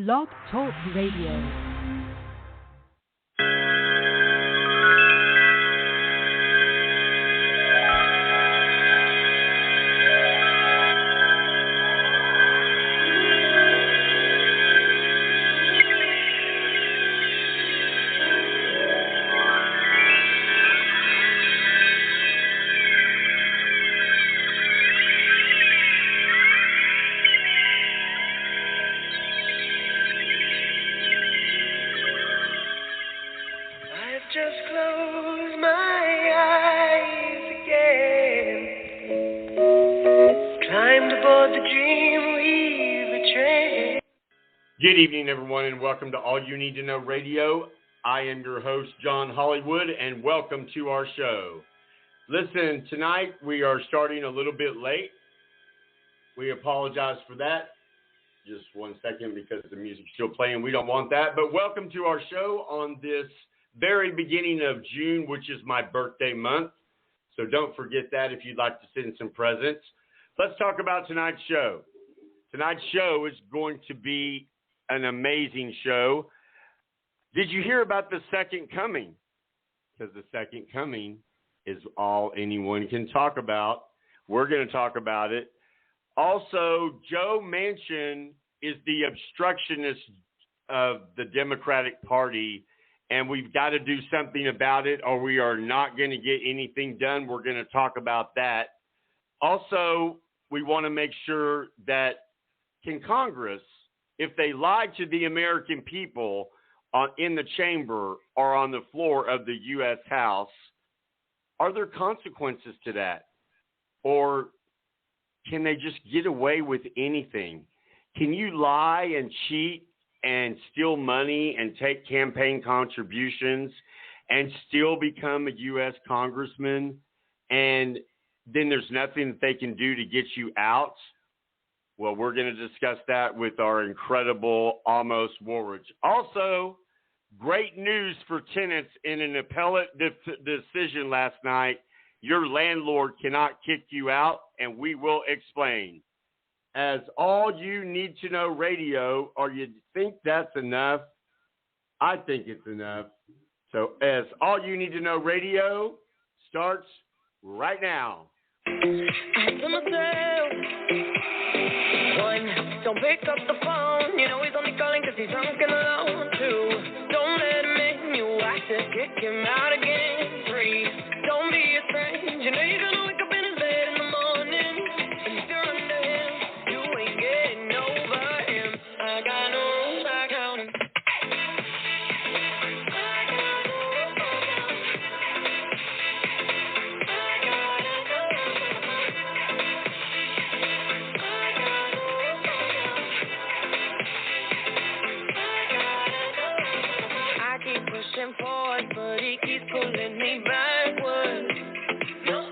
Blog Talk Radio. Good evening, everyone, and welcome to All You Need to Know Radio. I am your host, John Hollywood, and welcome to our show. Listen, tonight we are starting a little bit late. We apologize for that. Just 1 second because the music's still playing. We don't want that. But welcome to our show on this very beginning of June, which is my birthday month. So don't forget that if you'd like to send some presents. Let's talk about tonight's show. Tonight's show is going to be an amazing show. Did you hear about the second coming? Because the second coming is all anyone can talk about. We're going to talk about it. Also, Joe Manchin is the obstructionist of the Democratic Party, and we've got to do something about it or we are not going to get anything done. We're going to talk about that. Also, we want to make sure that can Congress, if they lied to the American people in the chamber or on the floor of the U.S. House, are there consequences to that? Or can they just get away with anything? Can you lie and cheat and steal money and take campaign contributions and still become a U.S. congressman, and then there's nothing that they can do to get you out? Well, we're going to discuss that with our incredible Amos Woolridge. Also, great news for tenants in an appellate decision last night. Your landlord cannot kick you out, and we will explain. As All You Need to Know Radio, or you think that's enough? I think it's enough. So as All You Need to Know Radio starts right now. Don't pick up the phone, you know he's only calling cause he's drunk and alone. 2, don't let him in, you have to kick him out again. 3, don't be a stranger, you know you're gonna wake up in his bed in the morning. And if you're under him, you ain't getting over him. I got no rules, I count him. Forward, but he keeps pulling me backwards. No,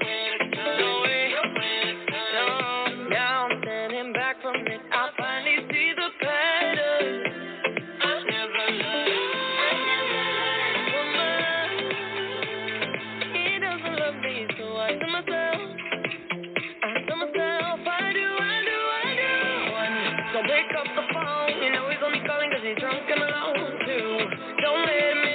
now I'm standing back from it. I finally see the pattern. I never learned. He doesn't love me, so I tell myself, I do. 1, don't pick up the phone. You know he's only calling cause he's drunk and alone. 2, don't let him in.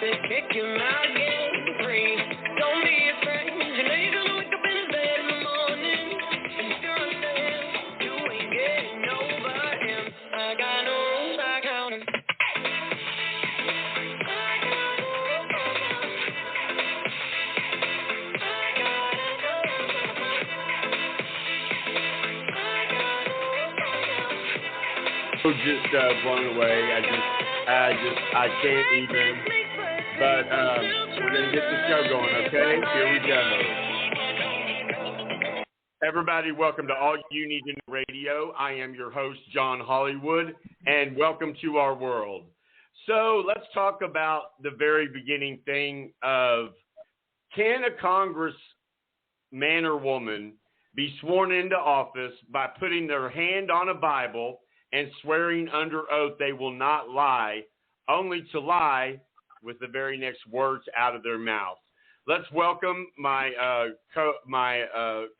Kick him out again. 3, don't be a stranger. You know you're gonna wake up in his bed in the morning. And if you're under him, you ain't getting over him. I got no rules, I count him. Just blown away. I can't even. But we're going to get the show going, okay? Here we go. Everybody, welcome to All You Need to Know Radio. I am your host, John Hollywood, and welcome to our world. So let's talk about the very beginning thing of, can a Congress man or woman be sworn into office by putting their hand on a Bible and swearing under oath they will not lie, only to lie with the very next words out of their mouth? Let's welcome my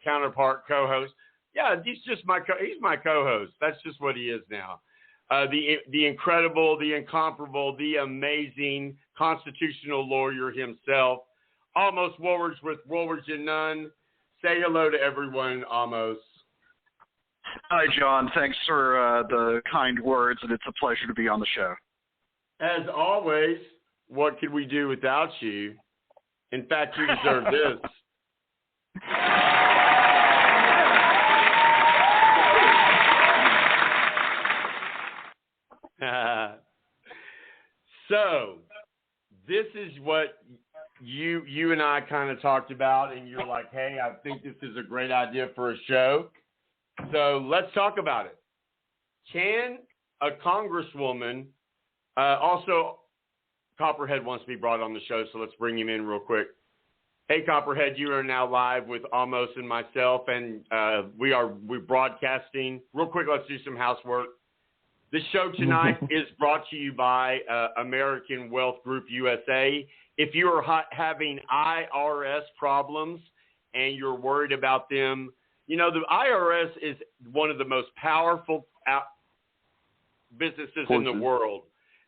counterpart co-host. Yeah, he's my co-host. That's just what he is now. the incredible, the incomparable, the amazing constitutional lawyer himself, Amos Woolridge with Woolridge and Nunn. Say hello to everyone, Amos. Hi, John. Thanks for the kind words, and it's a pleasure to be on the show. As always, what could we do without you? In fact, you deserve this. So, this is what you and I kind of talked about, and you're like, hey, I think this is a great idea for a show. So let's talk about it. Can a congresswoman, also Copperhead wants to be brought on the show, so let's bring him in real quick. Hey, Copperhead, you are now live with Amos and myself, and we're broadcasting. Real quick, let's do some housework. This show tonight is brought to you by American Wealth Group USA. If you are having IRS problems and you're worried about them, you know, the IRS is one of the most powerful businesses in the world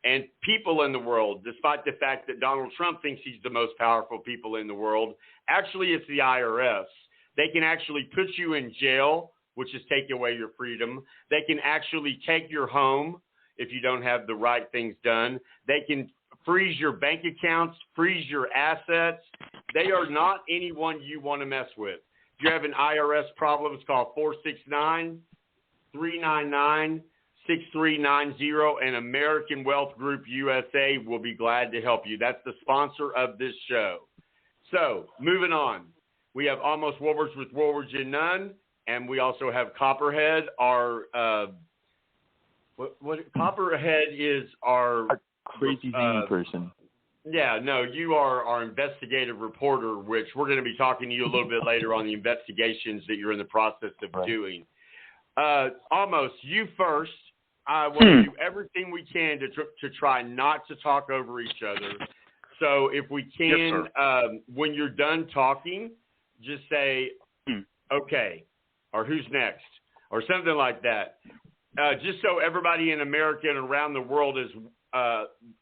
and people in the world, despite the fact that Donald Trump thinks he's the most powerful people in the world. Actually, it's the IRS. They can actually put you in jail, which is take away your freedom. They can actually take your home if you don't have the right things done. They can freeze your bank accounts, freeze your assets. They are not anyone you want to mess with. If you have an IRS problem, it's called 469-399-6390, and American Wealth Group USA will be glad to help you. That's the sponsor of this show. So, moving on. We have Amos Woolridge with Woolridge and Nunn, and we also have Copperhead. Copperhead is our crazy zany person. Yeah, no, you are our investigative reporter, which we're going to be talking to you a little bit later on the investigations that you're in the process of doing. Amos, you first. I want to do everything we can to try not to talk over each other. So if we can, when you're done talking, just say, okay, or who's next, or something like that. Just so everybody in America and around the world is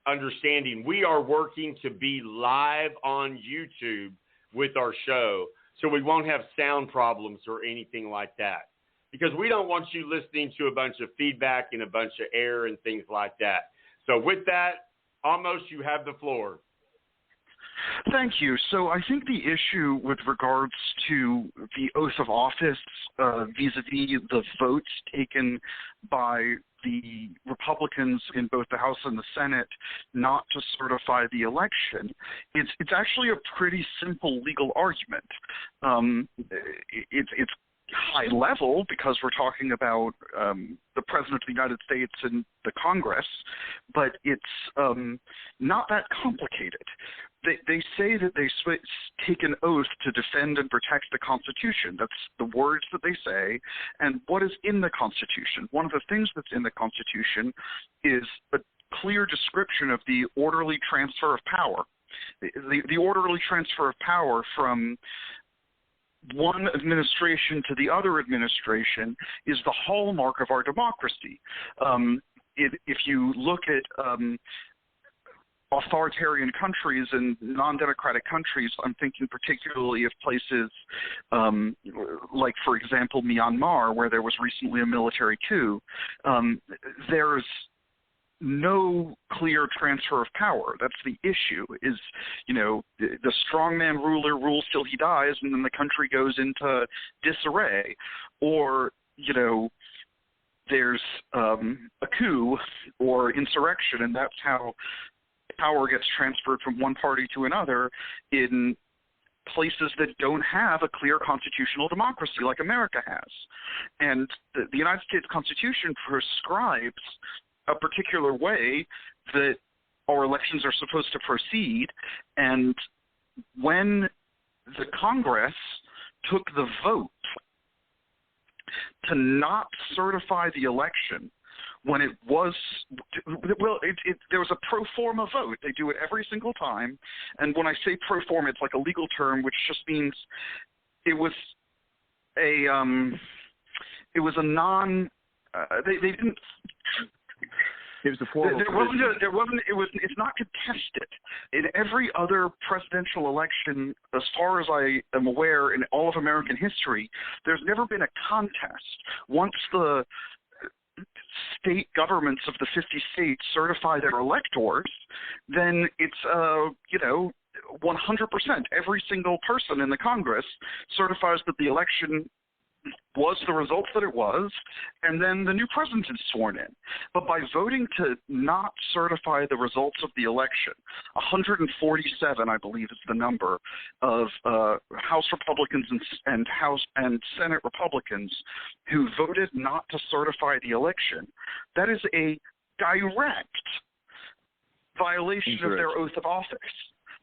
understanding, we are working to be live on YouTube with our show, so we won't have sound problems or anything like that, because we don't want you listening to a bunch of feedback and a bunch of error and things like that. So with that, Amos, you have the floor. Thank you. So I think the issue with regards to the oath of office vis-a-vis the votes taken by the Republicans in both the House and the Senate not to certify the election, it's actually a pretty simple legal argument. It's high level because we're talking about the President of the United States and the Congress, but it's not that complicated. They say that they take an oath to defend and protect the Constitution. That's the words that they say. And what is in the Constitution? One of the things that's in the Constitution is a clear description of the orderly transfer of power. The orderly transfer of power from one administration to the other administration is the hallmark of our democracy. If you look at authoritarian countries and non-democratic countries, I'm thinking particularly of places like, for example, Myanmar, where there was recently a military coup. There's no clear transfer of power. That's the issue, is, you know, the strongman ruler rules till he dies, and then the country goes into disarray. Or, you know, there's a coup or insurrection, and that's how power gets transferred from one party to another in places that don't have a clear constitutional democracy like America has. And the United States Constitution prescribes a particular way that our elections are supposed to proceed, and when the Congress took the vote to not certify the election, when it was, well, there was a pro forma vote. They do it every single time, and when I say pro forma, it's like a legal term, which just means it was a non. They didn't It was a formal. It's not contested. In every other presidential election, as far as I am aware, in all of American history, there's never been a contest. Once the state governments of the 50 states certify their electors, then it's 100%. Every single person in the Congress certifies that the election was the results that it was, and then the new president is sworn in. But by voting to not certify the results of the election, 147, I believe, is the number of House Republicans and House and Senate Republicans who voted not to certify the election, that is a direct violation of their oath of office.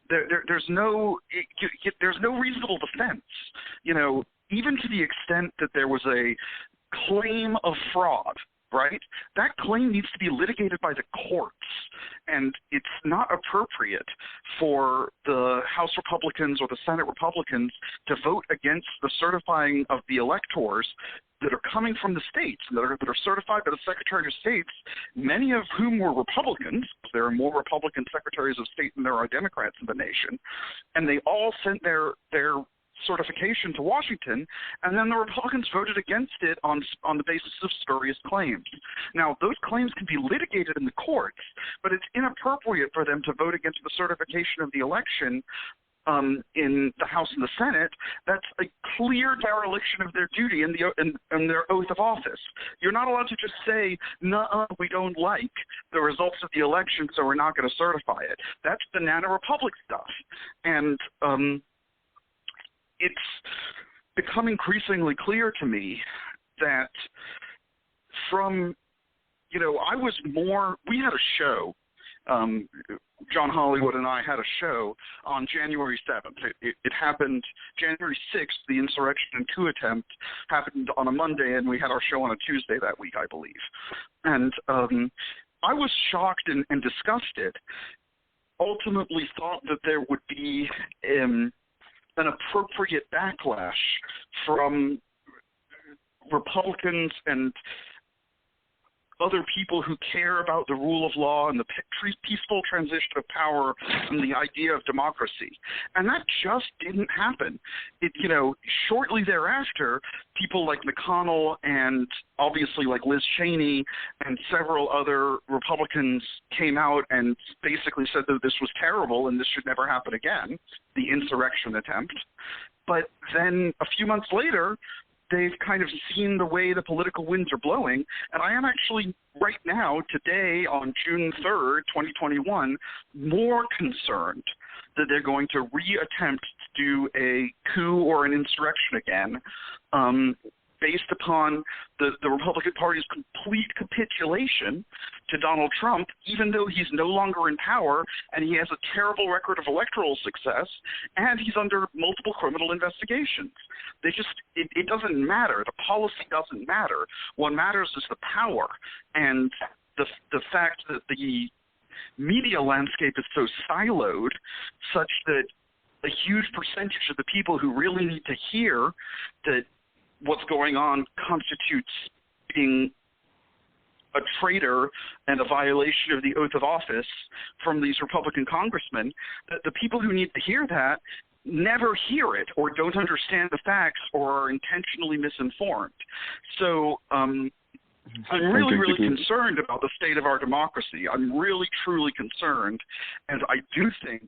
There's no reasonable defense, even to the extent that there was a claim of fraud, right? That claim needs to be litigated by the courts, and it's not appropriate for the House Republicans or the Senate Republicans to vote against the certifying of the electors that are coming from the states, that are certified by the Secretary of States, many of whom were Republicans. There are more Republican secretaries of state than there are Democrats in the nation, and they all sent their certification to Washington, and then the Republicans voted against it on the basis of spurious claims. Now, those claims can be litigated in the courts, but it's inappropriate for them to vote against the certification of the election in the House and the Senate. That's a clear dereliction of their duty and their oath of office. You're not allowed to just say, "No, we don't like the results of the election, so we're not going to certify it." That's banana republic stuff, and it's become increasingly clear to me that we had a show, John Hollywood and I had a show on January 7th. It happened January 6th, the insurrection and coup attempt happened on a Monday, and we had our show on a Tuesday that week, I believe. And I was shocked and disgusted, ultimately thought that there would be an appropriate backlash from Republicans and other people who care about the rule of law and the peaceful transition of power and the idea of democracy. And that just didn't happen. Shortly thereafter, people like McConnell and obviously like Liz Cheney and several other Republicans came out and basically said that this was terrible and this should never happen again, the insurrection attempt. But then a few months later, they've kind of seen the way the political winds are blowing, and I am actually right now, today, on June 3rd, 2021, more concerned that they're going to reattempt to do a coup or an insurrection again, based upon the Republican Party's complete capitulation to Donald Trump, even though he's no longer in power and he has a terrible record of electoral success and he's under multiple criminal investigations. It doesn't matter. The policy doesn't matter. What matters is the power, and the fact that the media landscape is so siloed such that a huge percentage of the people who really need to hear that what's going on constitutes being a traitor and a violation of the oath of office from these Republican congressmen, the people who need to hear that never hear it or don't understand the facts or are intentionally misinformed. So I'm really concerned about the state of our democracy. I'm really, truly concerned. And I do think,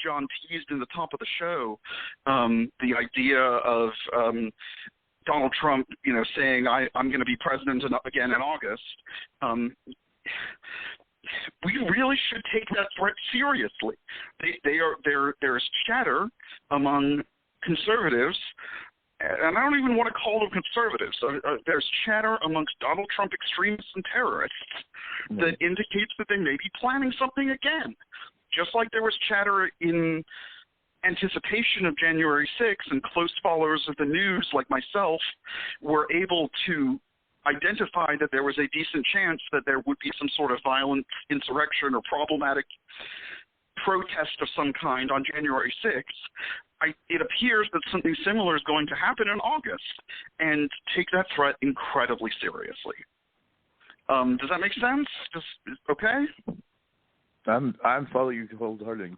John teased in the top of the show, the idea of Donald Trump, saying, I'm going to be president again in August. We really should take that threat seriously. There's chatter among conservatives, and I don't even want to call them conservatives. There's chatter amongst Donald Trump extremists and terrorists that indicates that they may be planning something again. Just like there was chatter in anticipation of January 6th, and close followers of the news like myself were able to identify that there was a decent chance that there would be some sort of violent insurrection or problematic protest of some kind on January 6th, it appears that something similar is going to happen in August, and take that threat incredibly seriously. Does that make sense? Okay? I'm following you wholeheartedly.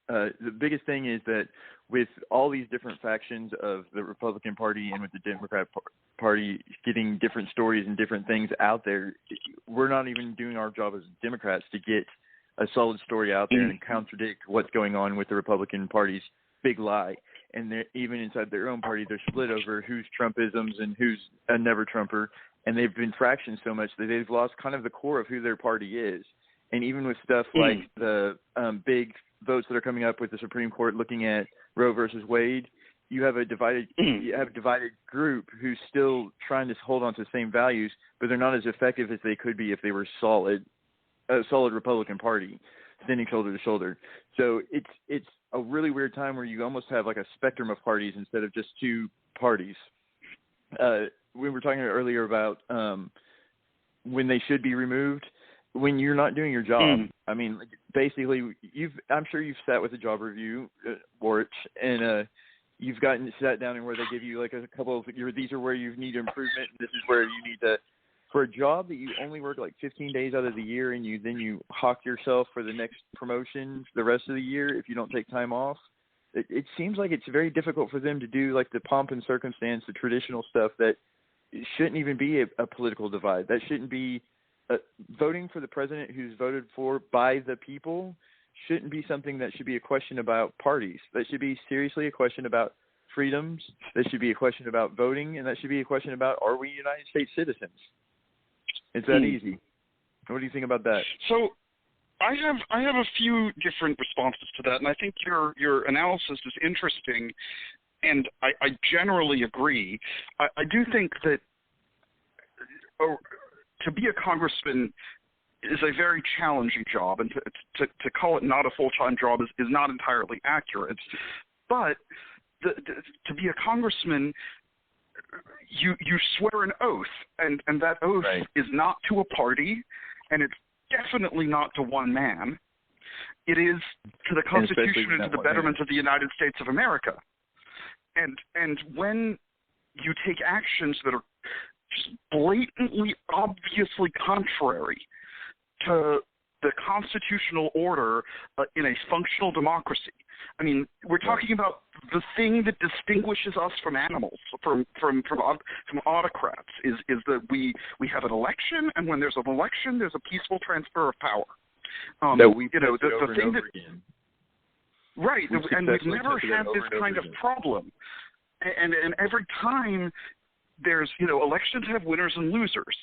The biggest thing is that with all these different factions of the Republican Party and with the Democrat Party getting different stories and different things out there, we're not even doing our job as Democrats to get a solid story out there and contradict what's going on with the Republican Party's big lie. And even inside their own party, they're split over who's Trumpisms and who's a never-Trumper. And they've been fractioned so much that they've lost kind of the core of who their party is. And even with stuff like the big votes that are coming up with the Supreme Court looking at Roe versus Wade, you have a divided group who's still trying to hold on to the same values, but they're not as effective as they could be if they were a solid Republican Party standing shoulder to shoulder. So it's a really weird time where you almost have like a spectrum of parties instead of just two parties. We were talking earlier about when they should be removed. When you're not doing your job, I mean, basically, I'm sure you've sat with a job review, Warich, and you've sat down and where they give you like a couple of, these are where you need improvement, and this is where you need to, for a job that you only work like 15 days out of the year, and you hawk yourself for the next promotion the rest of the year if you don't take time off. It seems like it's very difficult for them to do like the pomp and circumstance, the traditional stuff that shouldn't even be a political divide. That shouldn't be. Voting for the president who's voted for by the people shouldn't be something that should be a question about parties. That should be seriously a question about freedoms. That should be a question about voting, and that should be a question about, are we United States citizens? It's that easy. What do you think about that? So I have a few different responses to that, and I think your analysis is interesting, and I generally agree. I do think that to be a congressman is a very challenging job, and to call it not a full-time job is not entirely accurate. But to be a congressman, you swear an oath, and that oath is not to a party, and it's definitely not to one man. It is to the Constitution and to the betterment of the United States of America. And when you take actions that are just blatantly, obviously contrary to the constitutional order in a functional democracy. I mean, we're talking about the thing that distinguishes us from animals, from autocrats, is that we have an election, and when there's an election, there's a peaceful transfer of power. The thing that again. Right, and we've never had this kind of problem. And every time there's, elections have winners and losers.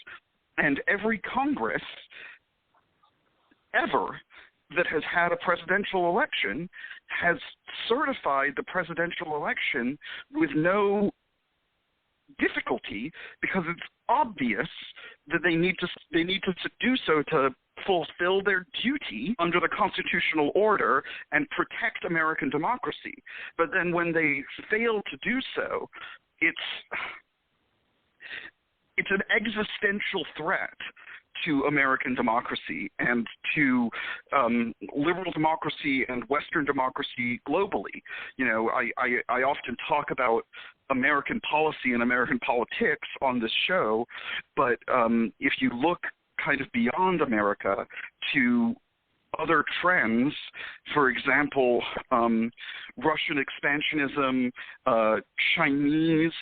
And every Congress ever that has had a presidential election has certified the presidential election with no difficulty, because it's obvious that they need to do so to fulfill their duty under the constitutional order and protect American democracy. But then when they fail to do so, it's an existential threat to American democracy and to liberal democracy and Western democracy globally. I often talk about American policy and American politics on this show, but if you look kind of beyond America to other trends, for example, Russian expansionism, Chinese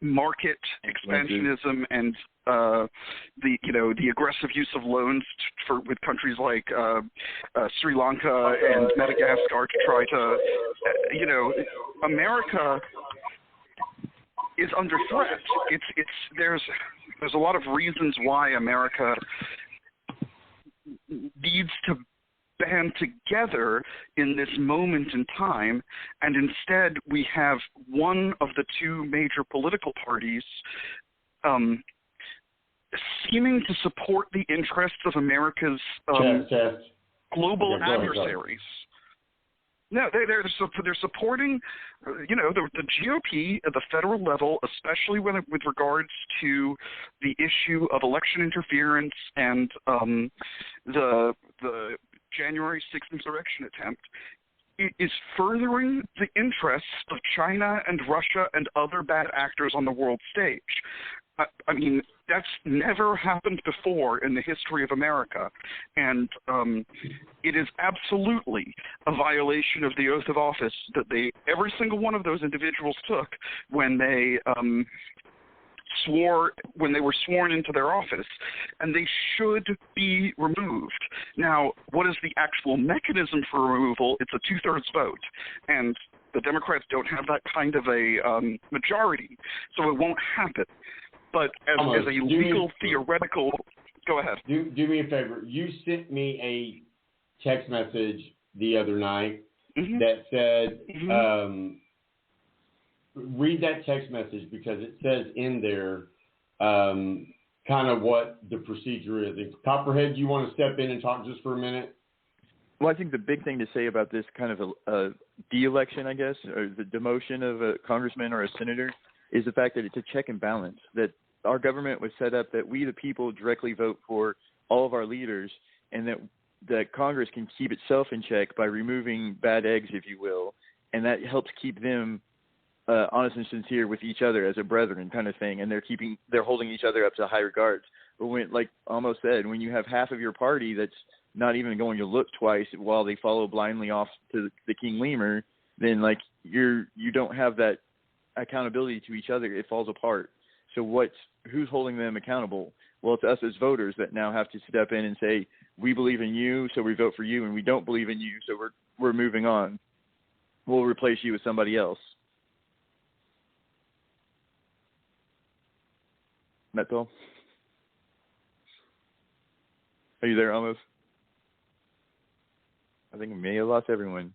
market expansionism, and the aggressive use of loans with countries like Sri Lanka and Madagascar to try to, America is under threat. There's a lot of reasons why America needs to band together in this moment in time, and instead we have one of the two major political parties seeming to support the interests of America's global adversaries. No, they're supporting, the GOP at the federal level, especially with regards to the issue of election interference and the January 6th insurrection attempt. It is furthering the interests of China and Russia and other bad actors on the world stage. I mean, That's never happened before in the history of America, and it is absolutely a violation of the oath of office that every single one of those individuals took when they were sworn into their office, and they should be removed. Now, what is the actual mechanism for removal? It's a 2/3 vote, and the Democrats don't have that kind of a majority, so it won't happen. But as a legal theoretical, go ahead. Do me a favor. You sent me a text message the other night that said, read that text message, because it says in there kind of what the procedure is. And Copperhead, do you want to step in and talk just for a minute? Well, I think the big thing to say about this kind of a de-election, I guess, or the demotion of a congressman or a senator, is the fact that it's a check and balance, that our government was set up that we, the people, directly vote for all of our leaders, and that Congress can keep itself in check by removing bad eggs, if you will, and that helps keep them honest and sincere with each other as a brethren kind of thing, and they're holding each other up to high regards. But when, like almost said, when you have half of your party that's not even going to look twice while they follow blindly off to the King Lemur, then like you don't have that accountability to each other. It falls apart. So who's holding them accountable? Well, it's us as voters that now have to step in and say, we believe in you, so we vote for you, and we don't believe in you, so we're moving on. We'll replace you with somebody else. That's all. Are you there, almost? I think we may have lost everyone.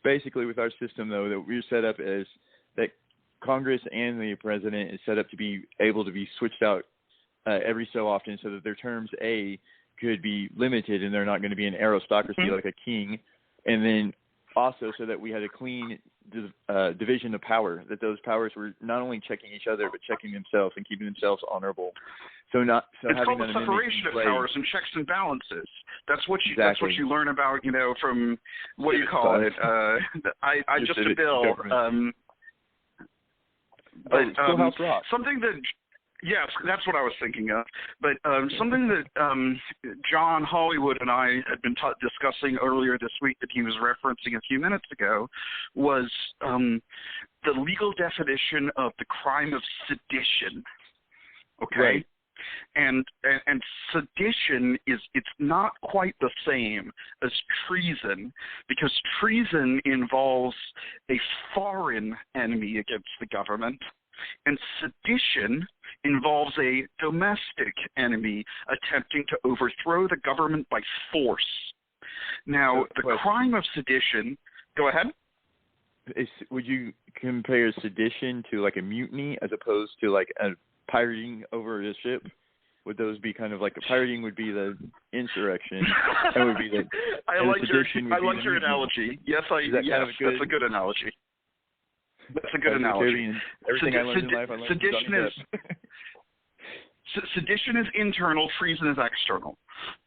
Basically, with our system, though, that we're set up as that Congress and the president is set up to be able to be switched out every so often, so that their terms, could be limited and they're not going to be an aristocracy like a king, and then also so that we had a clean division of power, that those powers were not only checking each other but checking themselves and keeping themselves honorable. It's called the separation of powers and checks and balances. That's what you learn about, from what do you call it? I just a bill. Something that. Yes, that's what I was thinking of. But something that John Hollywood and I had been discussing earlier this week that he was referencing a few minutes ago was the legal definition of the crime of sedition. Okay? Right. And sedition it's not quite the same as treason, because treason involves a foreign enemy against the government, and sedition involves a domestic enemy attempting to overthrow the government by force. Now, the crime of sedition, go ahead. Would you compare sedition to like a mutiny as opposed to like a pirating over a ship? Would those be kind of like a pirating would be the insurrection? And would be the, I like your analogy. Yes, that's a good analogy. That's a good analogy. Everything I learned in life, I learned sedition is internal, treason is external.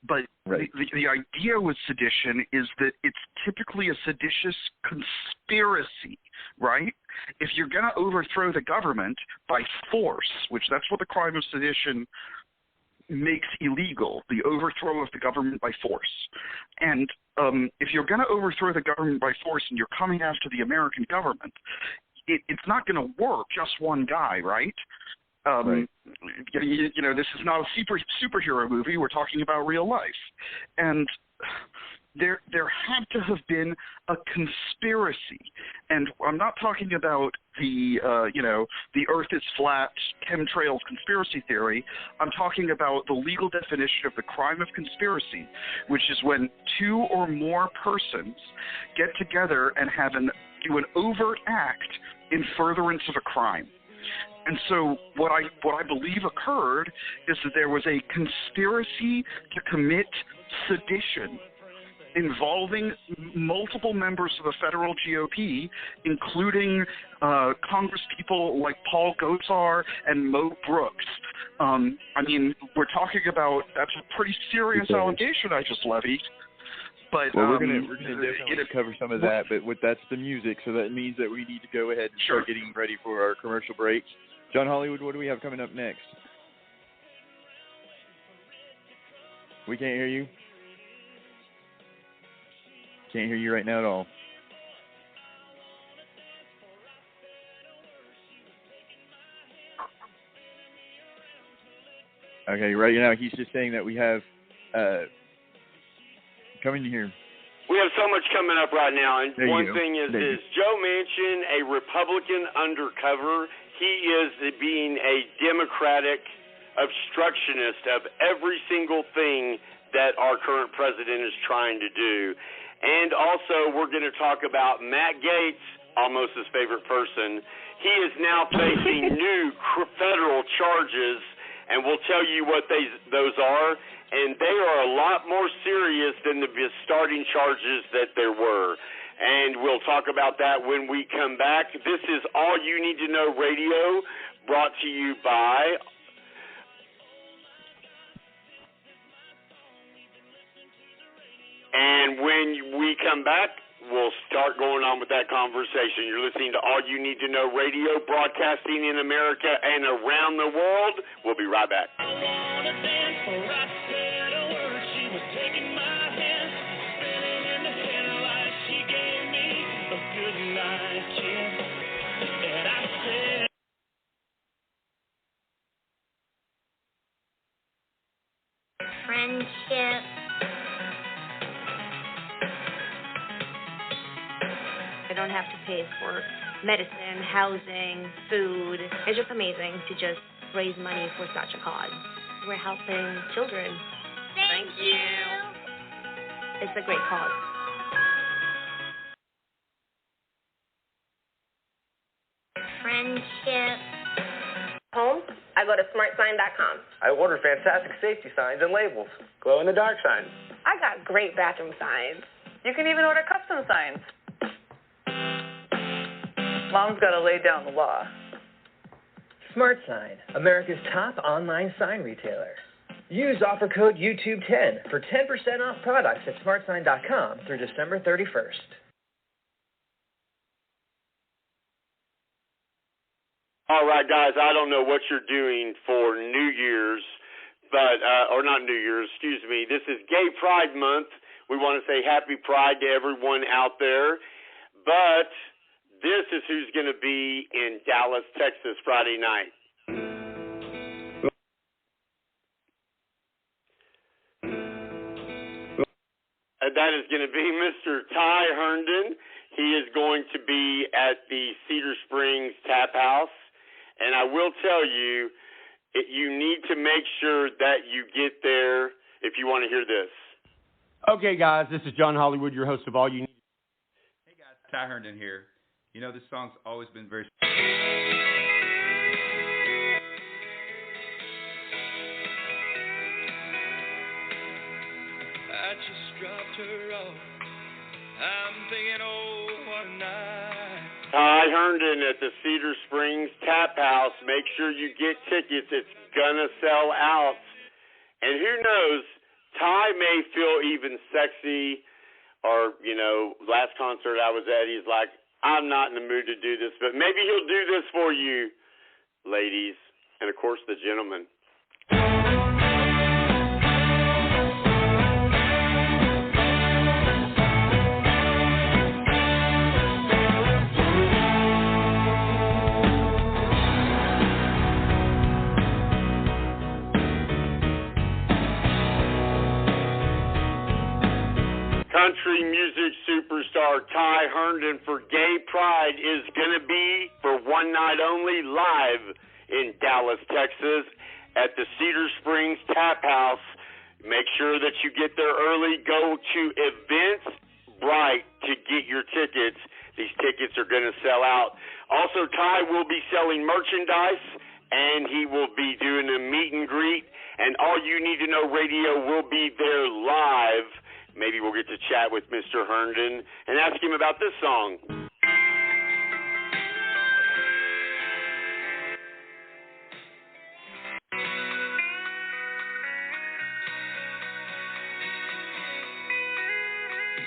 But right. the idea with sedition is that it's typically a seditious conspiracy, right? If you're going to overthrow the government by force, which that's what the crime of sedition makes illegal, the overthrow of the government by force. And if you're going to overthrow the government by force and you're coming after the American government, it's not going to work just one guy, right? Right. This is not a superhero movie. We're talking about real life. And there had to have been a conspiracy. And I'm not talking about the earth is flat, chemtrails conspiracy theory. I'm talking about the legal definition of the crime of conspiracy, which is when two or more persons get together and do an overt act in furtherance of a crime. And so what I believe occurred is that there was a conspiracy to commit sedition involving multiple members of the federal GOP, including congresspeople like Paul Gosar and Mo Brooks. We're talking about, that's a pretty serious allegation I just levied. But, we're gonna definitely cover some of that, but that's the music, so that means that we need to go ahead and start getting ready for our commercial breaks. John Hollywood, what do we have coming up next? We can't hear you. Can't hear you right now at all. Okay, right now he's just saying that we have coming here. We have so much coming up right now, and one thing is Joe Manchin, a Republican undercover. He is being a Democratic obstructionist of every single thing that our current president is trying to do. And also, we're going to talk about Matt Gaetz, almost his favorite person. He is now facing new federal charges, and we'll tell you what those are, and they are a lot more serious than the starting charges that there were. And we'll talk about that when we come back. This is All You Need to Know Radio, brought to you by and when we come back, we'll start going on with that conversation. You're listening to All You Need to Know Radio, broadcasting in America and around the world. We'll be right back. I wanna dance for I said a word. She was taking my hand, spinning in the headlights. She gave me a good night kiss, and I said, friendship. I don't have to pay for medicine, housing, food. It's just amazing to just raise money for such a cause. We're helping children. Thank you. It's a great cause. Friendship. Home, I go to smartsign.com. I order fantastic safety signs and labels. Glow-in-the-dark signs. I got great bathroom signs. You can even order custom signs. Mom's got to lay down the law. SmartSign, America's top online sign retailer. Use offer code YouTube10 for 10% off products at smartsign.com through December 31st. All right, guys, I don't know what you're doing for New Year's, but or not New Year's, excuse me. This is Gay Pride Month. We want to say Happy Pride to everyone out there, but this is who's going to be in Dallas, Texas, Friday night. That is going to be Mr. Ty Herndon. He is going to be at the Cedar Springs Tap House. And I will tell you, you need to make sure that you get there if you want to hear this. Okay, guys, this is John Hollywood, your host of All You Need. Hey, guys, Ty Herndon here. You know, this song's always been very... I just dropped her off. I'm thinking, oh, what a night. Ty Herndon at the Cedar Springs Tap House. Make sure you get tickets. It's gonna sell out. And who knows, Ty may feel even sexy, or, you know, last concert I was at, he's like, I'm not in the mood to do this, but maybe he'll do this for you, ladies, and of course the gentlemen. Country music superstar Ty Herndon for Gay Pride is going to be, for one night only, live in Dallas, Texas at the Cedar Springs Tap House. Make sure that you get there early. Go to Eventbrite to get your tickets. These tickets are going to sell out. Also, Ty will be selling merchandise, and he will be doing a meet and greet. And All You Need to Know Radio will be there live. Maybe we'll get to chat with Mr. Herndon and ask him about this song.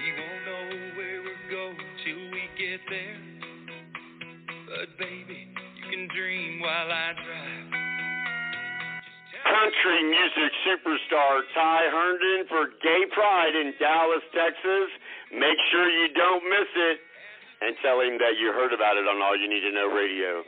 You won't know where we're going till we get there. But baby, you can dream while I drive. country music superstar Ty Herndon for Gay Pride in Dallas, Texas. Make sure you don't miss it, and tell him that you heard about it on All You Need to Know Radio.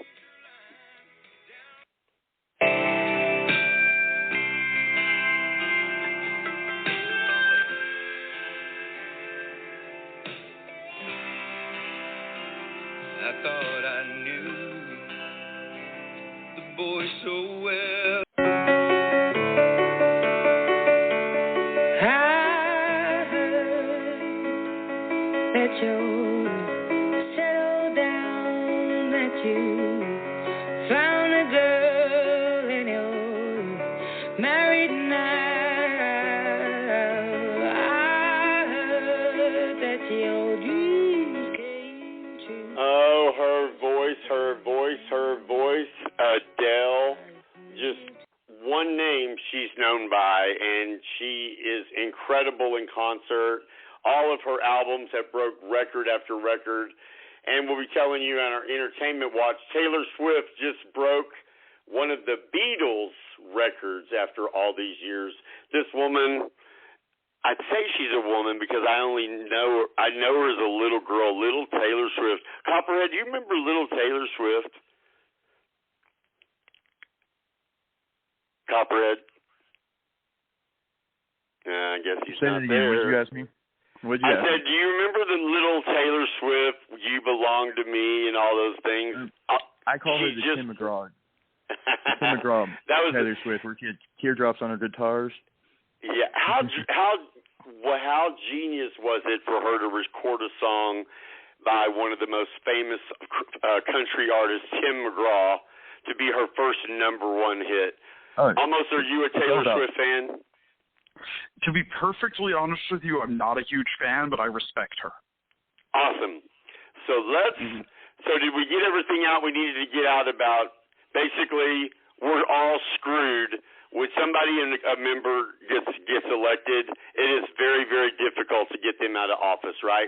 I thought I knew the boy so well. I heard that you settled down, that you found a girl and you're married now. I heard that your dreams came true. Oh, her voice, Adele. Just one name she's known by, and she is incredible in concert. All of her albums have broke record after record. And we'll be telling you on our Entertainment Watch, Taylor Swift just broke one of the Beatles records after all these years. This woman, I'd say she's a woman because I know her as a little girl, little Taylor Swift. Copperhead, do you remember little Taylor Swift? Copperhead? I guess he's not there. What did you ask me? I said, do you remember the little Taylor Swift, You Belong to Me, and all those things? I call her the Tim McGraw. Tim McGraw, Taylor Swift, where she had teardrops on her guitars. Yeah, how genius was it for her to record a song by one of the most famous country artists, Tim McGraw, to be her first #1 hit? Almost, are you a Taylor Swift fan? To be perfectly honest with you, I'm not a huge fan, but I respect her. Awesome. So So did we get everything out we needed to get out about? Basically, we're all screwed. When somebody a member gets elected, it is very, very difficult to get them out of office, right?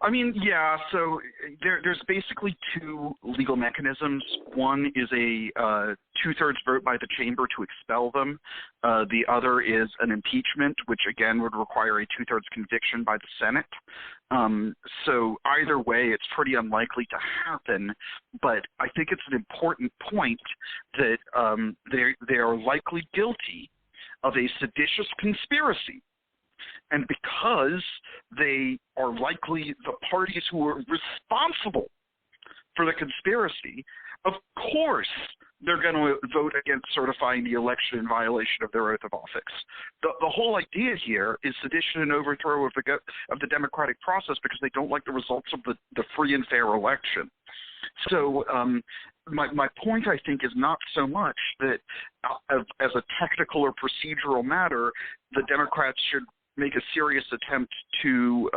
I mean, yeah, so there's basically two legal mechanisms. One is a two-thirds vote by the chamber to expel them. The other is an impeachment, which again would require a two-thirds conviction by the Senate. So either way, it's pretty unlikely to happen, but I think it's an important point that they are likely guilty of a seditious conspiracy. And because they are likely the parties who are responsible for the conspiracy, of course they're going to vote against certifying the election in violation of their oath of office. The whole idea here is sedition and overthrow of the democratic process because they don't like the results of the free and fair election. So my point, I think, is not so much that as a technical or procedural matter, the Democrats should make a serious attempt to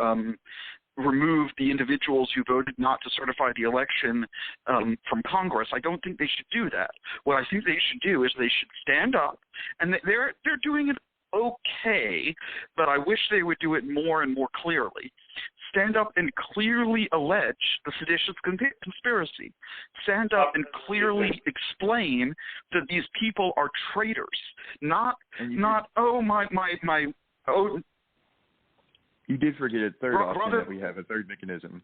remove the individuals who voted not to certify the election from Congress. I don't think they should do that. What I think they should do is they should stand up, and they're doing it okay, but I wish they would do it more and more clearly. Stand up and clearly allege the seditious conspiracy. Stand up and clearly explain that these people are traitors, not you did forget a third option that we have, a third mechanism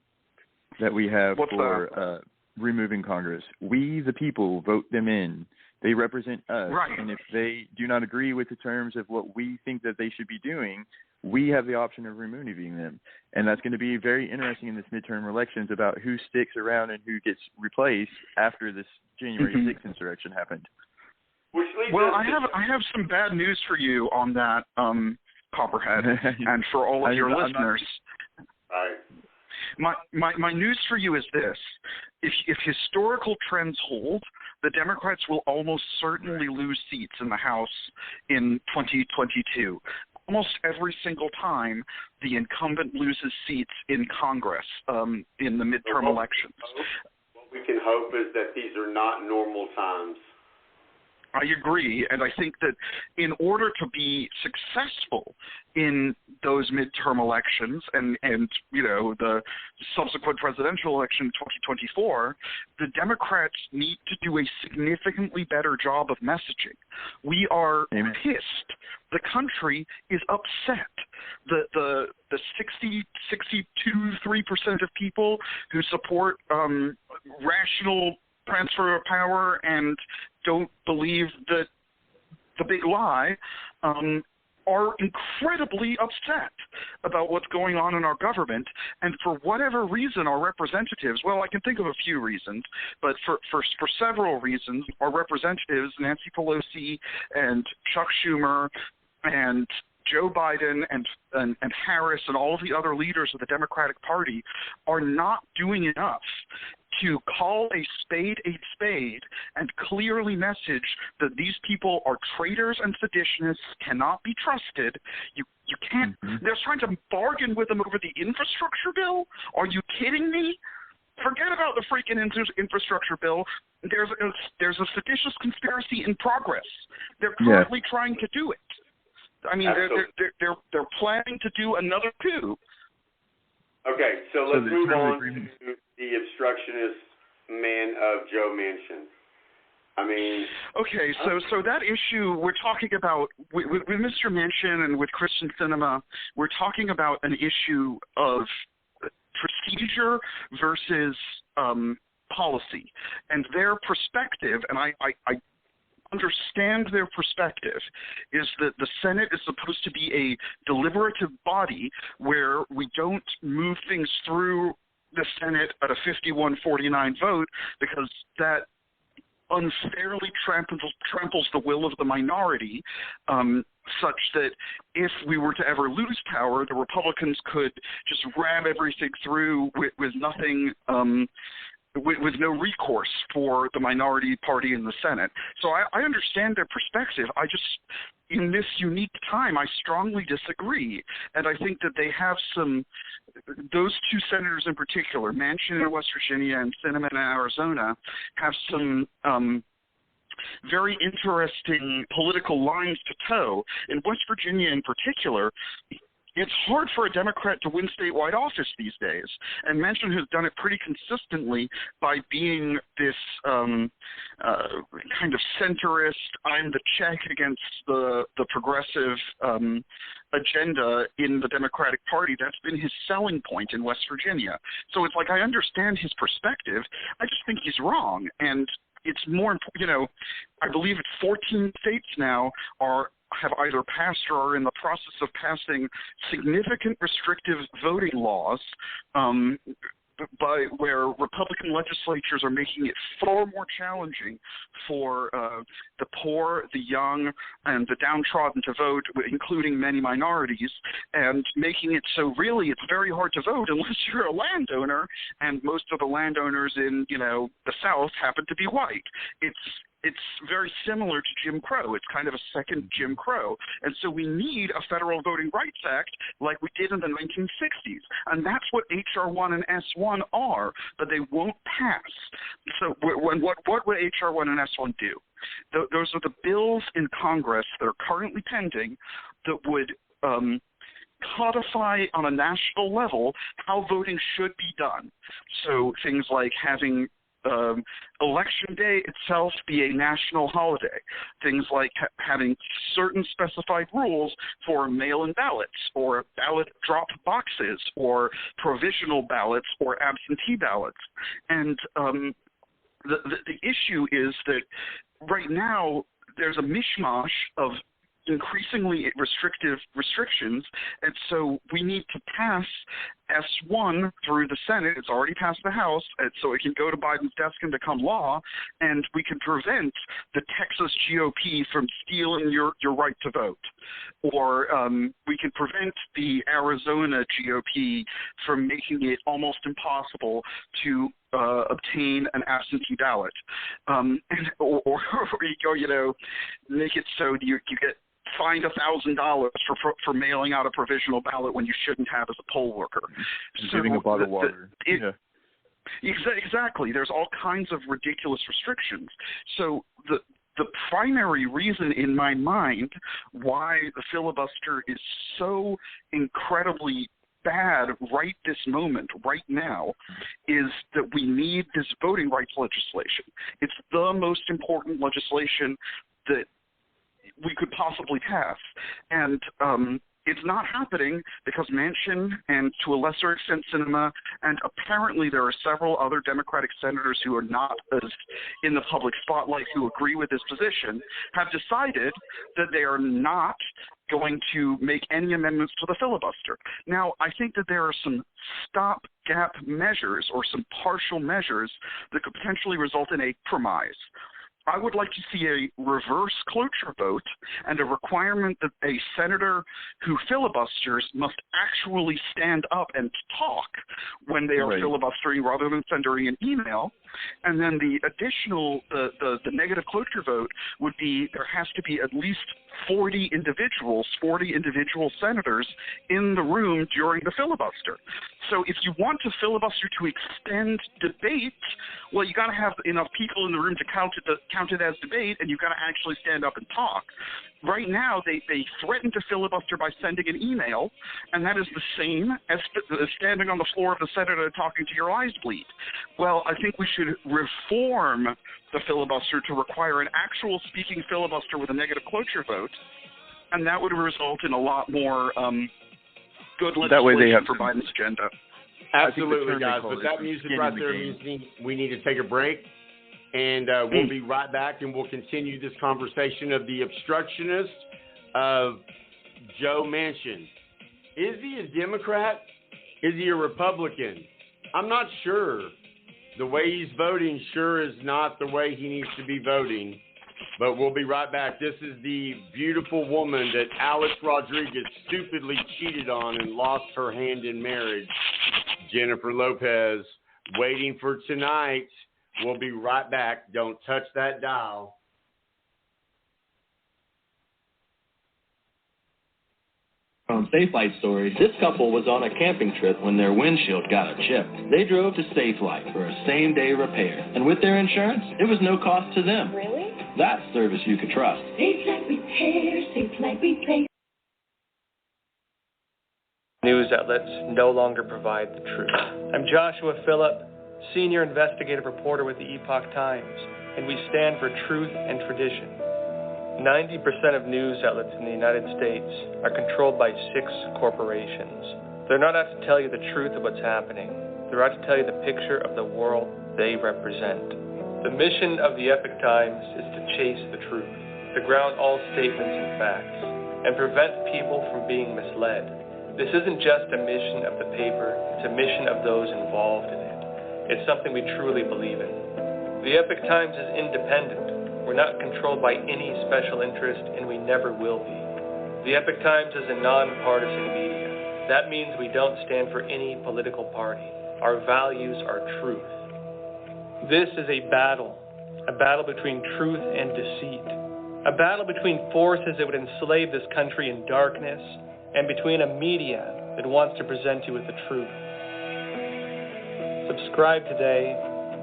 that we have for removing Congress. We, the people, vote them in. They represent us. Right. And if they do not agree with the terms of what we think that they should be doing, we have the option of removing them. And that's going to be very interesting in this midterm elections about who sticks around and who gets replaced after this January 6th insurrection happened. Well, I have some bad news for you on that, Copperhead, and for all of your listeners. My news for you is this. If historical trends hold, the Democrats will almost certainly lose seats in the House in 2022. Almost every single time the incumbent loses seats in Congress in the midterm elections. What we can hope is that these are not normal times. I agree, and I think that in order to be successful in those midterm elections and the subsequent presidential election in 2024, the Democrats need to do a significantly better job of messaging. We are pissed. The country is upset. The 62-63% of people who support rational transfer of power and don't believe that the big lie are incredibly upset about what's going on in our government. And for whatever reason, our representatives, well, I can think of a few reasons, but for several reasons, our representatives, Nancy Pelosi and Chuck Schumer and Joe Biden and Harris and all of the other leaders of the Democratic Party are not doing enough to call a spade and clearly message that these people are traitors and seditionists, cannot be trusted. You can't. They're trying to bargain with them over the infrastructure bill. Are you kidding me? Forget about the freaking infrastructure bill. There's a seditious conspiracy in progress. They're currently trying to do it. I mean, they're planning to do another coup. Okay, so let's move on to the obstructionist man of Joe Manchin. I mean... Okay, so that issue we're talking about, with Mr. Manchin and with Christian Cinema, we're talking about an issue of procedure versus policy. And their perspective, and I understand their perspective, is that the Senate is supposed to be a deliberative body where we don't move things through the Senate at a 51-49 vote because that unfairly tramples the will of the minority, such that if we were to ever lose power, the Republicans could just ram everything through with nothing with no recourse for the minority party in the Senate. So I understand their perspective. I just, in this unique time, I strongly disagree. And I think that they have those two senators in particular, Manchin in West Virginia and Sinema in Arizona, have some very interesting political lines to toe. In West Virginia in particular, it's hard for a Democrat to win statewide office these days, and Manchin has done it pretty consistently by being this kind of centrist, I'm the check against the progressive agenda in the Democratic Party. That's been his selling point in West Virginia. So it's like, I understand his perspective. I just think he's wrong, and it's more, I believe it's 14 states now have either passed or are in the process of passing significant restrictive voting laws where Republican legislatures are making it far more challenging for the poor, the young, and the downtrodden to vote, including many minorities, and making it so really it's very hard to vote unless you're a landowner, and most of the landowners in, the South happen to be white. It's very similar to Jim Crow. It's kind of a second Jim Crow. And so we need a Federal Voting Rights Act like we did in the 1960s. And that's what H.R. 1 and S.1 are, but they won't pass. So what would H.R. 1 and S.1 do? Those are the bills in Congress that are currently pending that would codify on a national level how voting should be done. So things like having Election Day itself be a national holiday. Things like having certain specified rules for mail-in ballots or ballot drop boxes or provisional ballots or absentee ballots. And the issue is that right now there's a mishmash of increasingly restrictions, and so we need to pass S1 through the Senate. It's already passed the House, and so it can go to Biden's desk and become law, and we can prevent the Texas GOP from stealing your right to vote. Or we can prevent the Arizona GOP from making it almost impossible to obtain an absentee ballot. Or make it so you get fined $1,000 for mailing out a provisional ballot when you shouldn't have as a poll worker. Giving a bottle of water. Exactly. There's all kinds of ridiculous restrictions. So the primary reason in my mind why the filibuster is so incredibly bad right this moment, right now, is that we need this voting rights legislation. It's the most important legislation that we could possibly pass. And it's not happening because Manchin and, to a lesser extent, Sinema, and apparently there are several other Democratic senators who are not as in the public spotlight who agree with this position, have decided that they are not going to make any amendments to the filibuster. Now, I think that there are some stopgap measures or some partial measures that could potentially result in a premise. I would like to see a reverse cloture vote and a requirement that a senator who filibusters must actually stand up and talk when they are filibustering rather than sending an email. And then the additional, the negative cloture vote would be there has to be at least 40 individual senators in the room during the filibuster. So if you want to filibuster to extend debate, well, you got to have enough people in the room to count it as debate, and you've got to actually stand up and talk. Right now, they threaten to filibuster by sending an email, and that is the same as standing on the floor of the Senate and talking to your eyes bleed. Well, I think we should reform the filibuster to require an actual speaking filibuster with a negative cloture vote, and that would result in a lot more good legislation for Biden's agenda. Absolutely, guys. But that music right there means we need to take a break. And we'll be right back, and we'll continue this conversation of the obstructionist of Joe Manchin. Is he a Democrat? Is he a Republican? I'm not sure. The way he's voting sure is not the way he needs to be voting. But we'll be right back. This is the beautiful woman that Alex Rodriguez stupidly cheated on and lost her hand in marriage, Jennifer Lopez, waiting for tonight. We'll be right back. Don't touch that dial. On Safe Light Stories, this couple was on a camping trip when their windshield got a chip. They drove to Safe Light for a same-day repair. And with their insurance, it was no cost to them. Really? That's service you could trust. Safe Light Repair, Safe Light Repair. News outlets no longer provide the truth. I'm Joshua Phillip, Senior Investigative Reporter with the Epoch Times, and we stand for truth and tradition. 90% of news outlets in the United States are controlled by 6 corporations. They're not out to tell you the truth of what's happening. They're out to tell you the picture of the world they represent. The mission of the Epoch Times is to chase the truth, to ground all statements in facts, and prevent people from being misled. This isn't just a mission of the paper, it's a mission of those involved in it. It's something we truly believe in. The Epoch Times is independent. We're not controlled by any special interest, and we never will be. The Epoch Times is a nonpartisan media. That means we don't stand for any political party. Our values are truth. This is a battle between truth and deceit, a battle between forces that would enslave this country in darkness, and between a media that wants to present you with the truth. Subscribe today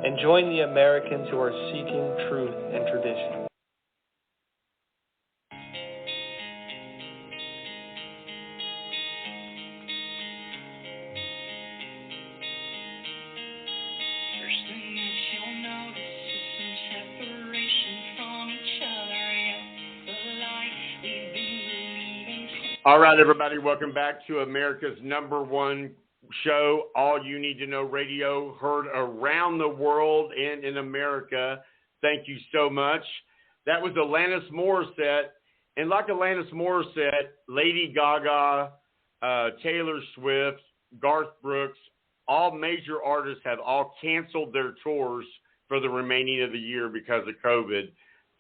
and join the Americans who are seeking truth and tradition. First thing that you'll notice is some separation from each other. Yeah, the light we've been believing. All right, everybody, welcome back to America's #1 show, All You Need to Know Radio, heard around the world and in America. Thank you so much. That was Alanis Morissette. And like Alanis Morissette, Lady Gaga, Taylor Swift, Garth Brooks, all major artists have all canceled their tours for the remaining of the year because of COVID.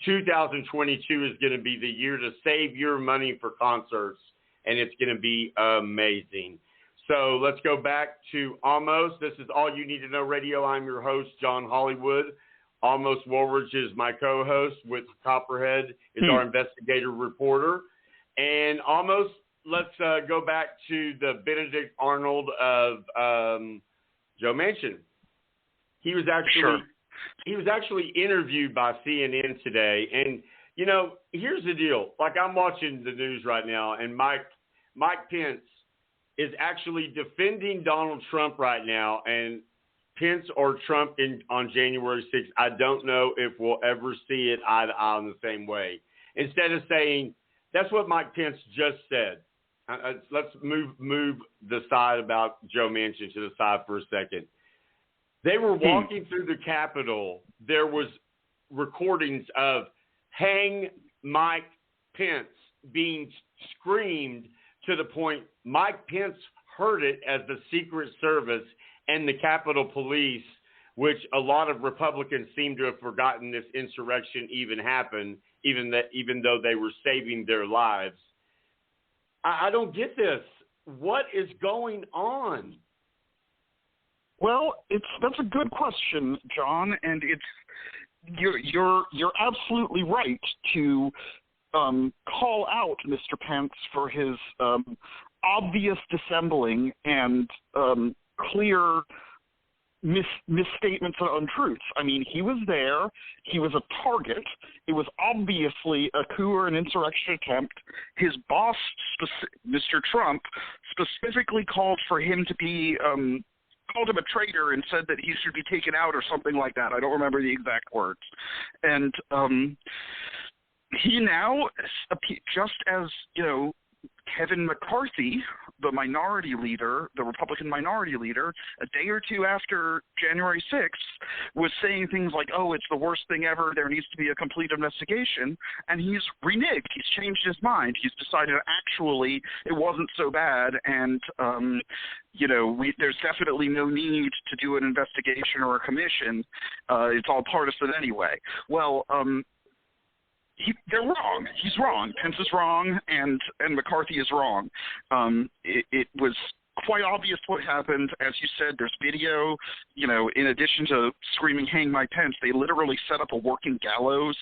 2022 is going to be the year to save your money for concerts, and it's going to be amazing. So let's go back to Almost. This is All You Need to Know Radio. I'm your host, John Hollywood. Almost Woolridge is my co-host. With Copperhead is our investigative reporter. And Almost, let's go back to the Benedict Arnold of Joe Manchin. He was actually He was actually interviewed by CNN today, and here's the deal. Like, I'm watching the news right now, and Mike Pence is actually defending Donald Trump right now, and Pence or Trump on January 6th, I don't know if we'll ever see it eye to eye in the same way. Instead of saying, that's what Mike Pence just said. Let's move the side about Joe Manchin to the side for a second. They were walking through the Capitol. There was recordings of hang Mike Pence being screamed to the point Mike Pence heard it as the Secret Service and the Capitol Police, which a lot of Republicans seem to have forgotten this insurrection even happened, even though they were saving their lives. I don't get this. What is going on? Well, that's a good question, John, and you're absolutely right to call out Mr. Pence for his obvious dissembling and clear misstatements and untruths. I mean, he was there. He was a target. It was obviously a coup or an insurrection attempt. His boss, Mr. Trump, specifically called for him to be called him a traitor and said that he should be taken out or something like that. I don't remember the exact words. And he now, just as, Kevin McCarthy, the minority leader, the Republican minority leader, a day or two after January 6th, was saying things like, oh, it's the worst thing ever, there needs to be a complete investigation, and he's reneged. He's changed his mind. He's decided actually it wasn't so bad, and, there's definitely no need to do an investigation or a commission. It's all partisan anyway. Well, they're wrong. He's wrong. Pence is wrong, and McCarthy is wrong. It was quite obvious what happened. As you said, there's video. In addition to screaming, hang my Pence, they literally set up a working gallows.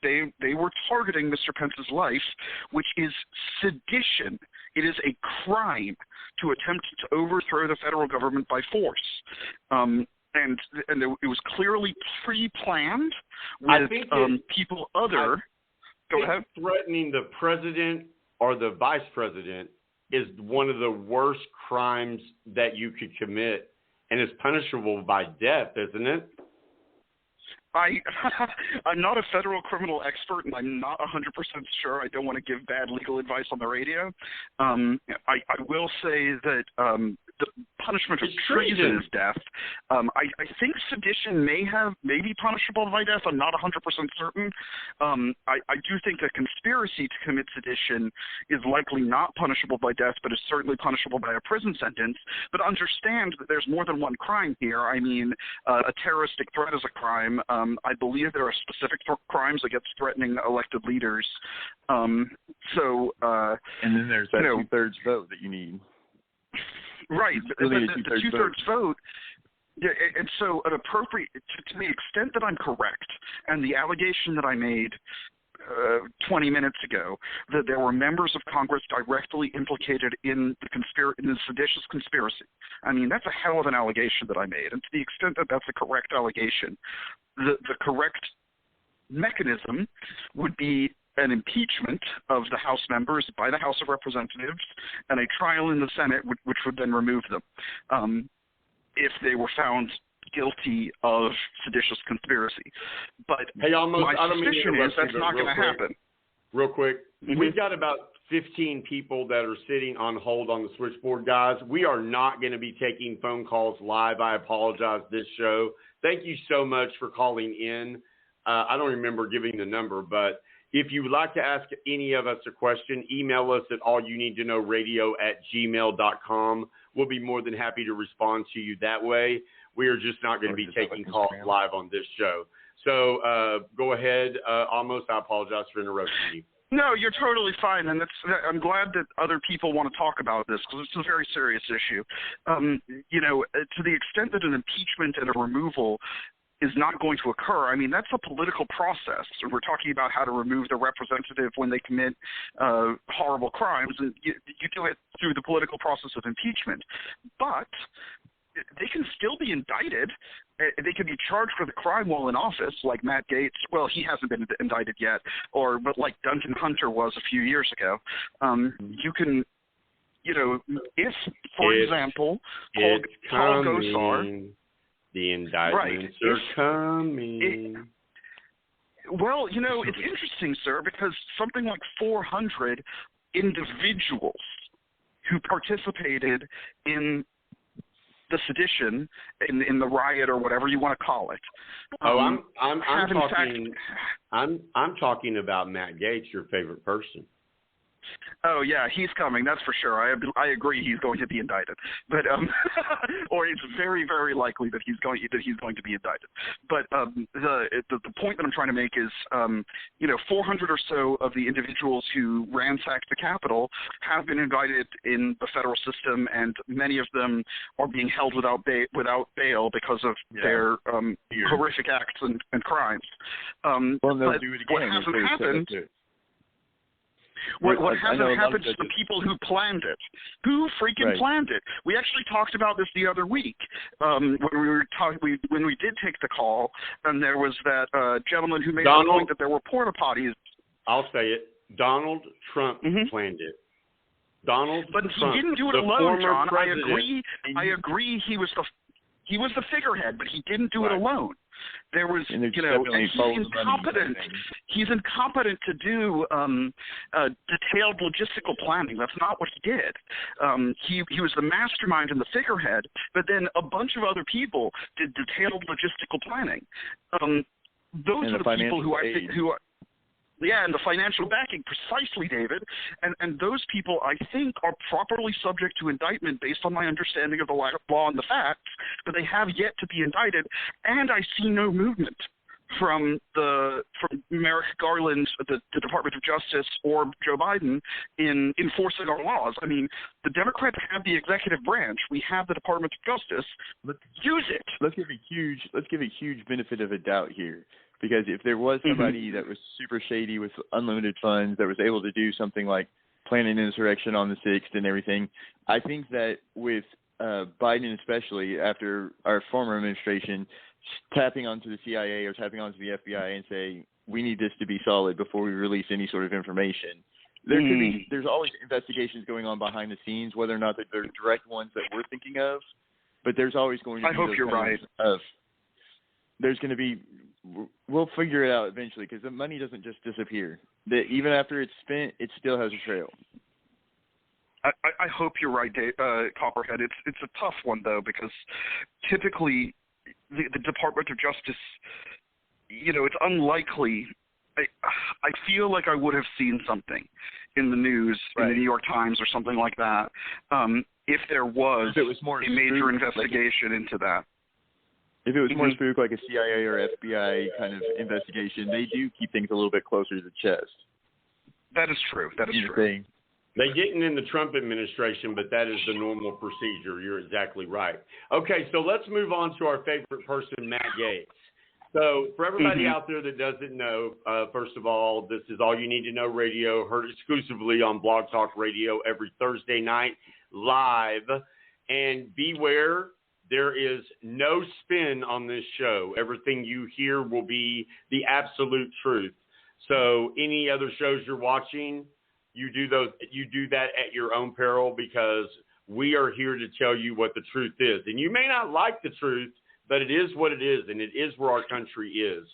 They were targeting Mr. Pence's life, which is sedition. It is a crime to attempt to overthrow the federal government by force. And it was clearly pre-planned with people other. Go ahead. Threatening the president or the vice president is one of the worst crimes that you could commit, and is punishable by death, isn't it? I'm not a federal criminal expert, and I'm not 100% sure. I don't want to give bad legal advice on the radio. I will say that the punishment of treason is death. I think sedition may be punishable by death. I'm not 100% certain. I do think a conspiracy to commit sedition is likely not punishable by death, but is certainly punishable by a prison sentence. But understand that there's more than one crime here. I mean, a terroristic threat is a crime. I believe there are specific crimes against threatening elected leaders. And then there's that two-thirds vote that you need. Right, the two-thirds vote. Yeah, and so an appropriate, to the extent that I'm correct, and the allegation that I made 20 minutes ago, that there were members of Congress directly implicated in the seditious conspiracy. I mean, that's a hell of an allegation that I made. And to the extent that that's a correct allegation, the correct mechanism would be an impeachment of the House members by the House of Representatives and a trial in the Senate, which would then remove them if they were found guilty of seditious conspiracy. But hey, my suspicion is that's not going to happen. Real quick, Mm-hmm. We've got about 15 people that are sitting on hold on the switchboard, guys. We are not going to be taking phone calls live. I apologize, this show. Thank you so much for calling in. I don't remember giving the number, but if you would like to ask any of us a question, email us at allyouneedtoknow@gmail.com. We'll be more than happy to respond to you that way. We are just not going to be taking calls live on this show. So go ahead, Amos. I apologize for interrupting you. No, you're totally fine, and I'm glad that other people want to talk about this because it's a very serious issue. To the extent that an impeachment and a removal is not going to occur, I mean, that's a political process. We're talking about how to remove the representative when they commit horrible crimes, and you do it through the political process of impeachment. But they can still be indicted. They can be charged for the crime while in office, like Matt Gaetz. Well, he hasn't been indicted yet, but like Duncan Hunter was a few years ago. You can, if, for example, Paul Gosar, the indictments are coming. Well, it's interesting, sir, because something like 400 individuals who participated in the sedition, in the riot, or whatever you want to call it. I'm talking about Matt Gaetz, your favorite person. Oh yeah, he's coming. That's for sure. I agree. He's going to be indicted, but or it's very, very likely that he's going to be indicted. But the point that I'm trying to make is, 400 or so of the individuals who ransacked the Capitol have been indicted in the federal system, and many of them are being held without bail because of their horrific acts and crimes. Well, they'll do it again. What hasn't happened? What hasn't happened to the people who planned it? Who freaking planned it? We actually talked about this the other week when we did take the call, and there was that gentleman who made the point that there were porta potties. I'll say it. Donald Trump planned it. Donald Trump. But he didn't do it alone, John. I agree. He was the figurehead, but he didn't do it alone. There was, and he's incompetent. He's incompetent to do detailed logistical planning. That's not what he did. He was the mastermind and the figurehead, but then a bunch of other people did detailed logistical planning. Those are the people who I think and the financial backing, precisely, David. And those people, I think, are properly subject to indictment based on my understanding of the law and the facts, but they have yet to be indicted, and I see no movement from Merrick Garland, the Department of Justice, or Joe Biden in enforcing our laws. I mean, the Democrats have the executive branch. We have the Department of Justice. Use it. Let's give a huge benefit of a doubt here. Because if there was somebody that was super shady with unlimited funds that was able to do something like plan an insurrection on the 6th and everything, I think that with Biden especially, after our former administration, tapping onto the CIA or tapping onto the FBI and say, we need this to be solid before we release any sort of information. There's always investigations going on behind the scenes, whether or not they're direct ones that we're thinking of, but there's always going to be hope you're right. There's going to be, we'll figure it out eventually, because the money doesn't just disappear. Even after it's spent, it still has a trail. I hope you're right, Dave, Copperhead. It's a tough one, though, because typically the Department of Justice, it's unlikely. I feel like I would have seen something in the news, in the New York Times or something like that, if there was a major investigation into that. If it was more spook, like a CIA or FBI kind of investigation, they do keep things a little bit closer to the chest. That is true. That is true. They didn't in the Trump administration, but that is the normal procedure. You're exactly right. Okay, so let's move on to our favorite person, Matt Gaetz. So for everybody out there that doesn't know, first of all, this is All You Need to Know Radio, heard exclusively on Blog Talk Radio every Thursday night, live. And beware, there is no spin on this show. Everything you hear will be the absolute truth. So any other shows you're watching, you do that at your own peril, because we are here to tell you what the truth is. And you may not like the truth, but it is what it is, and it is where our country is.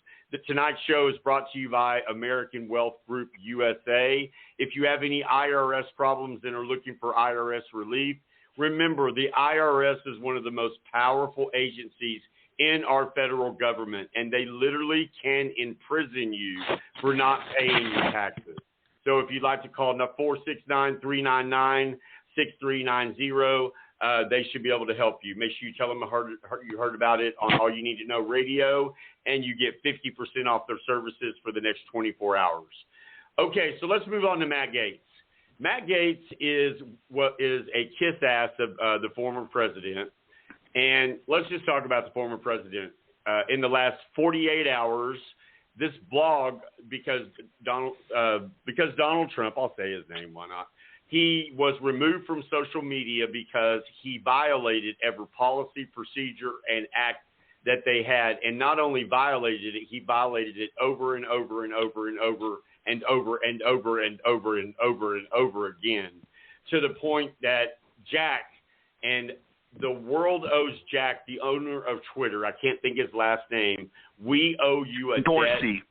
Tonight's show is brought to you by American Wealth Group USA. If you have any IRS problems and are looking for IRS relief, remember, the IRS is one of the most powerful agencies in our federal government, and they literally can imprison you for not paying your taxes. So if you'd like to call 469-399-6390, they should be able to help you. Make sure you tell them you heard about it on All You Need to Know Radio, and you get 50% off their services for the next 24 hours. Okay, so let's move on to Matt Gaetz. Matt Gaetz is what is a kiss ass of the former president. And let's just talk about the former president. In the last 48 hours, this blog, because Donald Trump, I'll say his name, why not? he was removed from social media because he violated every policy, procedure, and act that they had. And not only violated it, he violated it over and over and over and over and over and over and over and over and over again, to the point that Jack, and the world owes Jack, the owner of Twitter, I can't think his last name, we owe you a Dorsey.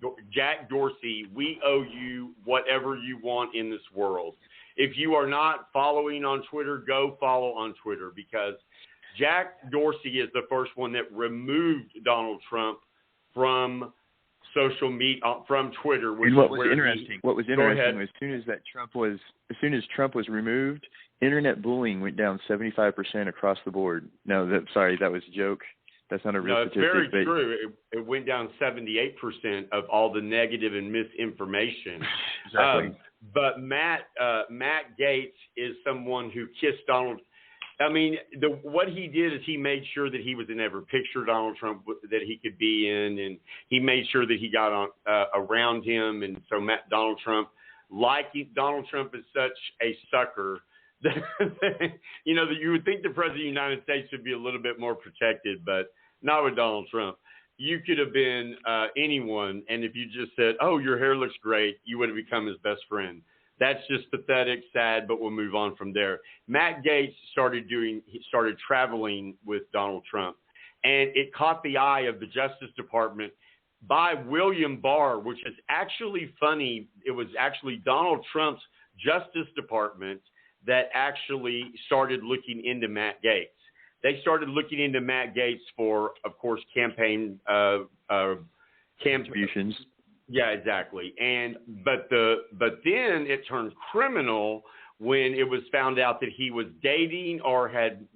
debt. Jack Dorsey, we owe you whatever you want in this world. If you are not following on Twitter, go follow on Twitter, because Jack Dorsey is the first one that removed Donald Trump from social media, from Twitter. And what was interesting was as soon as Trump was removed, internet bullying went down 75% across the board. No, that was a joke. That's not a real statistic. It's very true. It went down 78% of all the negative and misinformation. Exactly. But Matt Gaetz is someone who kissed Donald. I mean, what he did is he made sure that he was in every picture Donald Trump that he could be in, and he made sure that he got on around him. And so Donald Trump is such a sucker that, you know, that you would think the president of the United States should be a little bit more protected, but not with Donald Trump. You could have been anyone, and if you just said, "Oh, your hair looks great," you would have become his best friend. That's just pathetic, sad, but we'll move on from there. Matt Gaetz started traveling with Donald Trump, and it caught the eye of the Justice Department by William Barr, which is actually funny. It was actually Donald Trump's Justice Department that actually started looking into Matt Gaetz. They started looking into Matt Gaetz for, of course, campaign contributions. Yeah, exactly. But then it turned criminal when it was found out that he was dating or had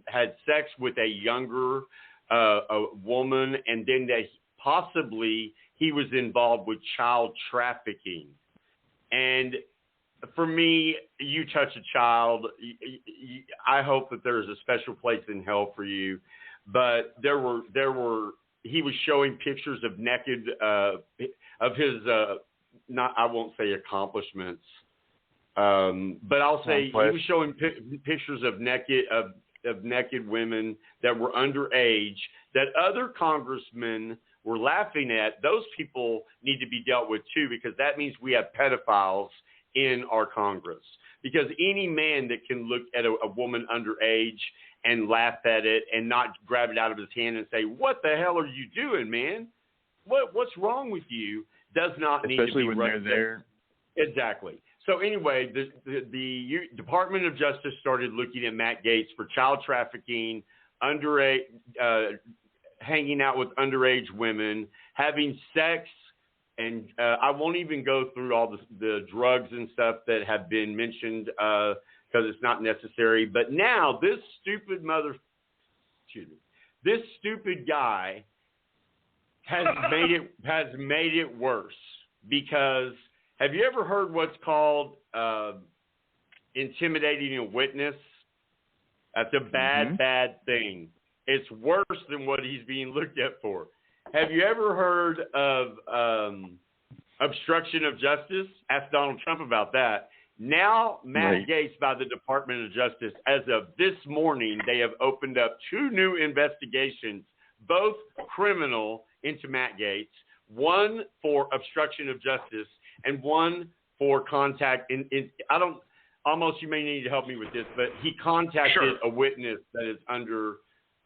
sex with a younger a woman, and then that possibly he was involved with child trafficking. And for me, you touch a child, I hope that there is a special place in hell for you. But he was showing pictures of naked, of his, I won't say accomplishments, but I'll say he was showing pictures of naked women that were underage that other congressmen were laughing at. Those people need to be dealt with too, because that means we have pedophiles in our Congress. Because any man that can look at a woman underage and laugh at it and not grab it out of his hand and say, "What the hell are you doing, man? What's wrong with you?" does not need to be especially when they're there. Exactly. So anyway, the Department of Justice started looking at Matt Gaetz for child trafficking, underage, hanging out with underage women, having sex, and I won't even go through all the drugs and stuff that have been mentioned because it's not necessary. But now this stupid guy has made it worse, because have you ever heard what's called intimidating a witness? That's a bad thing. It's worse than what he's being looked at for. Have you ever heard of obstruction of justice? Ask Donald Trump about that. Now, Matt Gaetz, by the Department of Justice, as of this morning, they have opened up 2 new investigations, both criminal, into Matt Gaetz, one for obstruction of justice and one for contact. You may need to help me with this, but he contacted a witness that is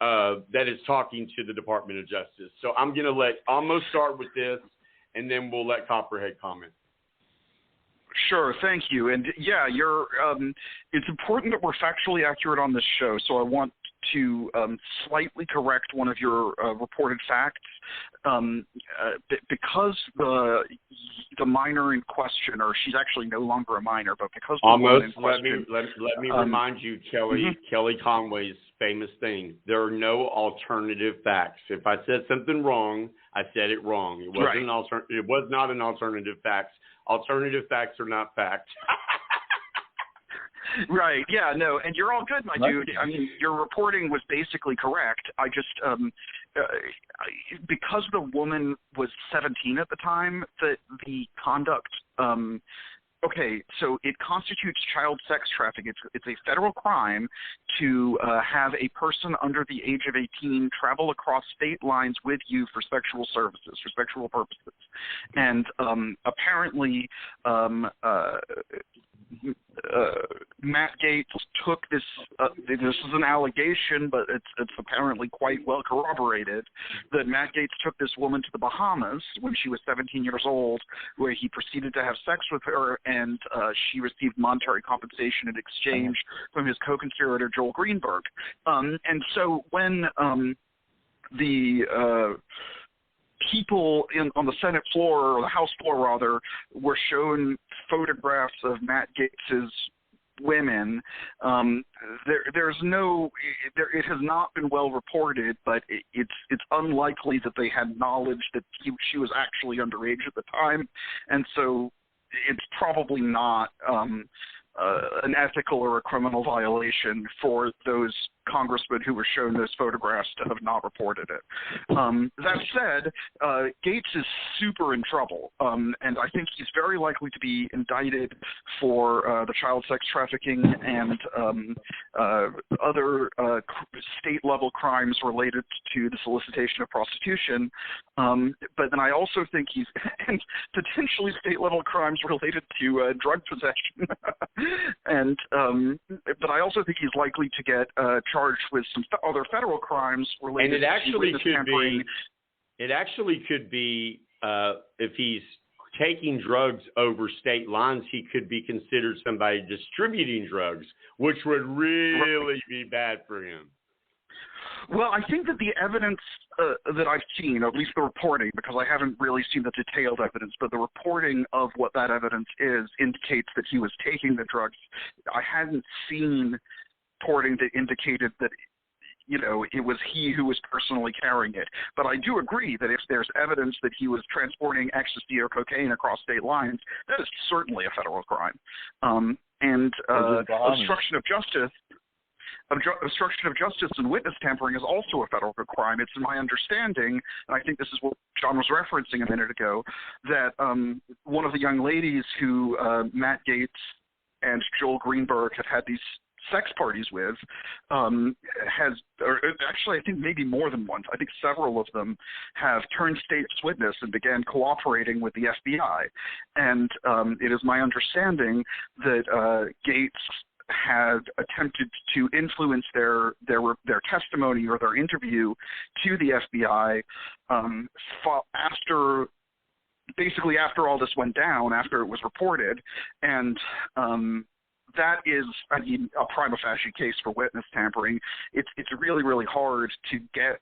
that is talking to the Department of Justice. So I'm going to let Amos start with this, and then we'll let Copperhead comment. Sure, thank you. And yeah, it's important that we're factually accurate on this show, so I want to slightly correct one of your reported facts. Because the minor in question, or she's actually no longer a minor, but because the woman in question, let me remind you, Kelly Conway's famous thing: there are no alternative facts. If I said something wrong, I said it wrong. It wasn't it was not an alternative facts. Alternative facts are not facts. Right. Yeah. No. And you're all good, my dude. I mean, your reporting was basically correct. I just because the woman was 17 at the time, the conduct Okay, so it constitutes child sex trafficking. It's a federal crime to have a person under the age of 18 travel across state lines with you for sexual services, for sexual purposes. And apparently Matt Gaetz took this, this is an allegation, but it's apparently quite well corroborated, that Matt Gaetz took this woman to the Bahamas when she was 17 years old, where he proceeded to have sex with her, and she received monetary compensation in exchange from his co-conspirator Joel Greenberg. And so when the people on the Senate floor, or the House floor rather, were shown photographs of Matt Gaetz's women, there's no, it has not been well reported, but it's unlikely that they had knowledge that she was actually underage at the time, and so it's probably not an ethical or a criminal violation for those congressmen who were shown those photographs to have not reported it. That said, Gaetz is super in trouble, and I think he's very likely to be indicted for the child sex trafficking and other state-level crimes related to the solicitation of prostitution. But then I also think he's and potentially state-level crimes related to drug possession. And but I also think he's likely to get charged with some other federal crimes related to witness tampering. It actually could be if he's taking drugs over state lines, he could be considered somebody distributing drugs, which would really be bad for him. Well, I think that the evidence that I've seen, or at least the reporting, because I haven't really seen the detailed evidence, but the reporting of what that evidence is indicates that he was taking the drugs. I hadn't seen reporting that indicated that, you know, it was he who was personally carrying it. But I do agree that if there's evidence that he was transporting ecstasy or cocaine across state lines, that is certainly a federal crime. Obstruction of justice. Obstruction of justice and witness tampering is also a federal crime. It's my understanding, and I think this is what John was referencing a minute ago, that one of the young ladies who Matt Gaetz and Joel Greenberg had these sex parties with actually I think maybe more than once, I think several of them have turned state's witness and began cooperating with the FBI. And it is my understanding that Gaetz had attempted to influence their testimony or their interview to the FBI after all this went down, after it was reported, and that is, I mean, a prima facie case for witness tampering. It's really, really hard to get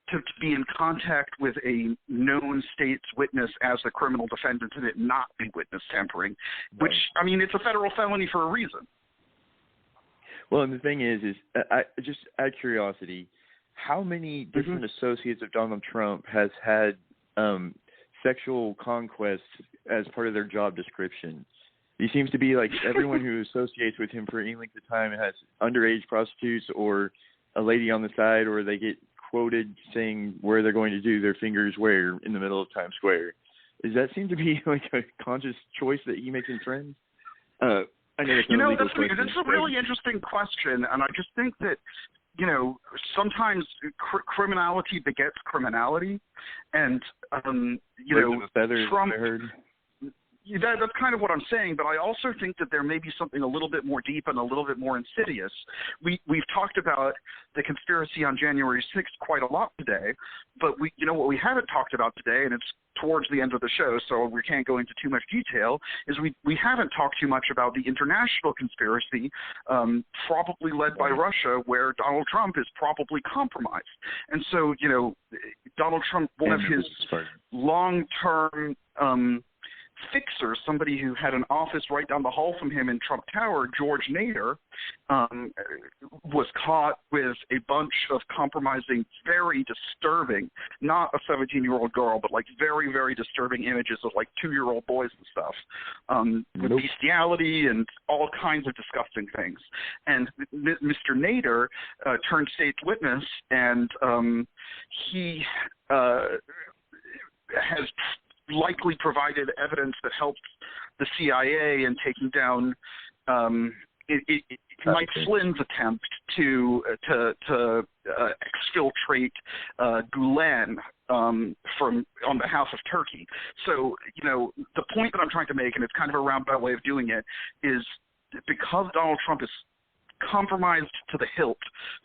to be in contact with a known state's witness as a criminal defendant and it not be witness tampering, which, I mean, it's a federal felony for a reason. Well, and the thing is just out of curiosity, how many different associates of Donald Trump has had sexual conquests as part of their job description? He seems to be like everyone who associates with him for any length of time has underage prostitutes or a lady on the side, or they get quoted saying where they're going to do their fingers where in the middle of Times Square. Does that seem to be like a conscious choice that he makes in friends? I know that's a really interesting question, and I just think that, you know, sometimes criminality begets criminality, and Trump. That's kind of what I'm saying, but I also think that there may be something a little bit more deep and a little bit more insidious. We've talked about the conspiracy on January 6th quite a lot today, but what we haven't talked about today, and it's towards the end of the show, so we can't go into too much detail, is we haven't talked too much about the international conspiracy, probably led by Russia, where Donald Trump is probably compromised. And so, you know, Donald Trump, one of his long-term fixer, somebody who had an office right down the hall from him in Trump Tower, George Nader, was caught with a bunch of compromising, very disturbing, not a 17-year-old girl, but like very, very disturbing images of like 2-year-old boys and stuff, with bestiality and all kinds of disgusting things. And Mr. Nader turned state's witness, and he has likely provided evidence that helped the CIA in taking down Mike Flynn's attempt to exfiltrate Gulen on behalf of Turkey. So, the point that I'm trying to make, and it's kind of a roundabout way of doing it, is because Donald Trump is compromised to the hilt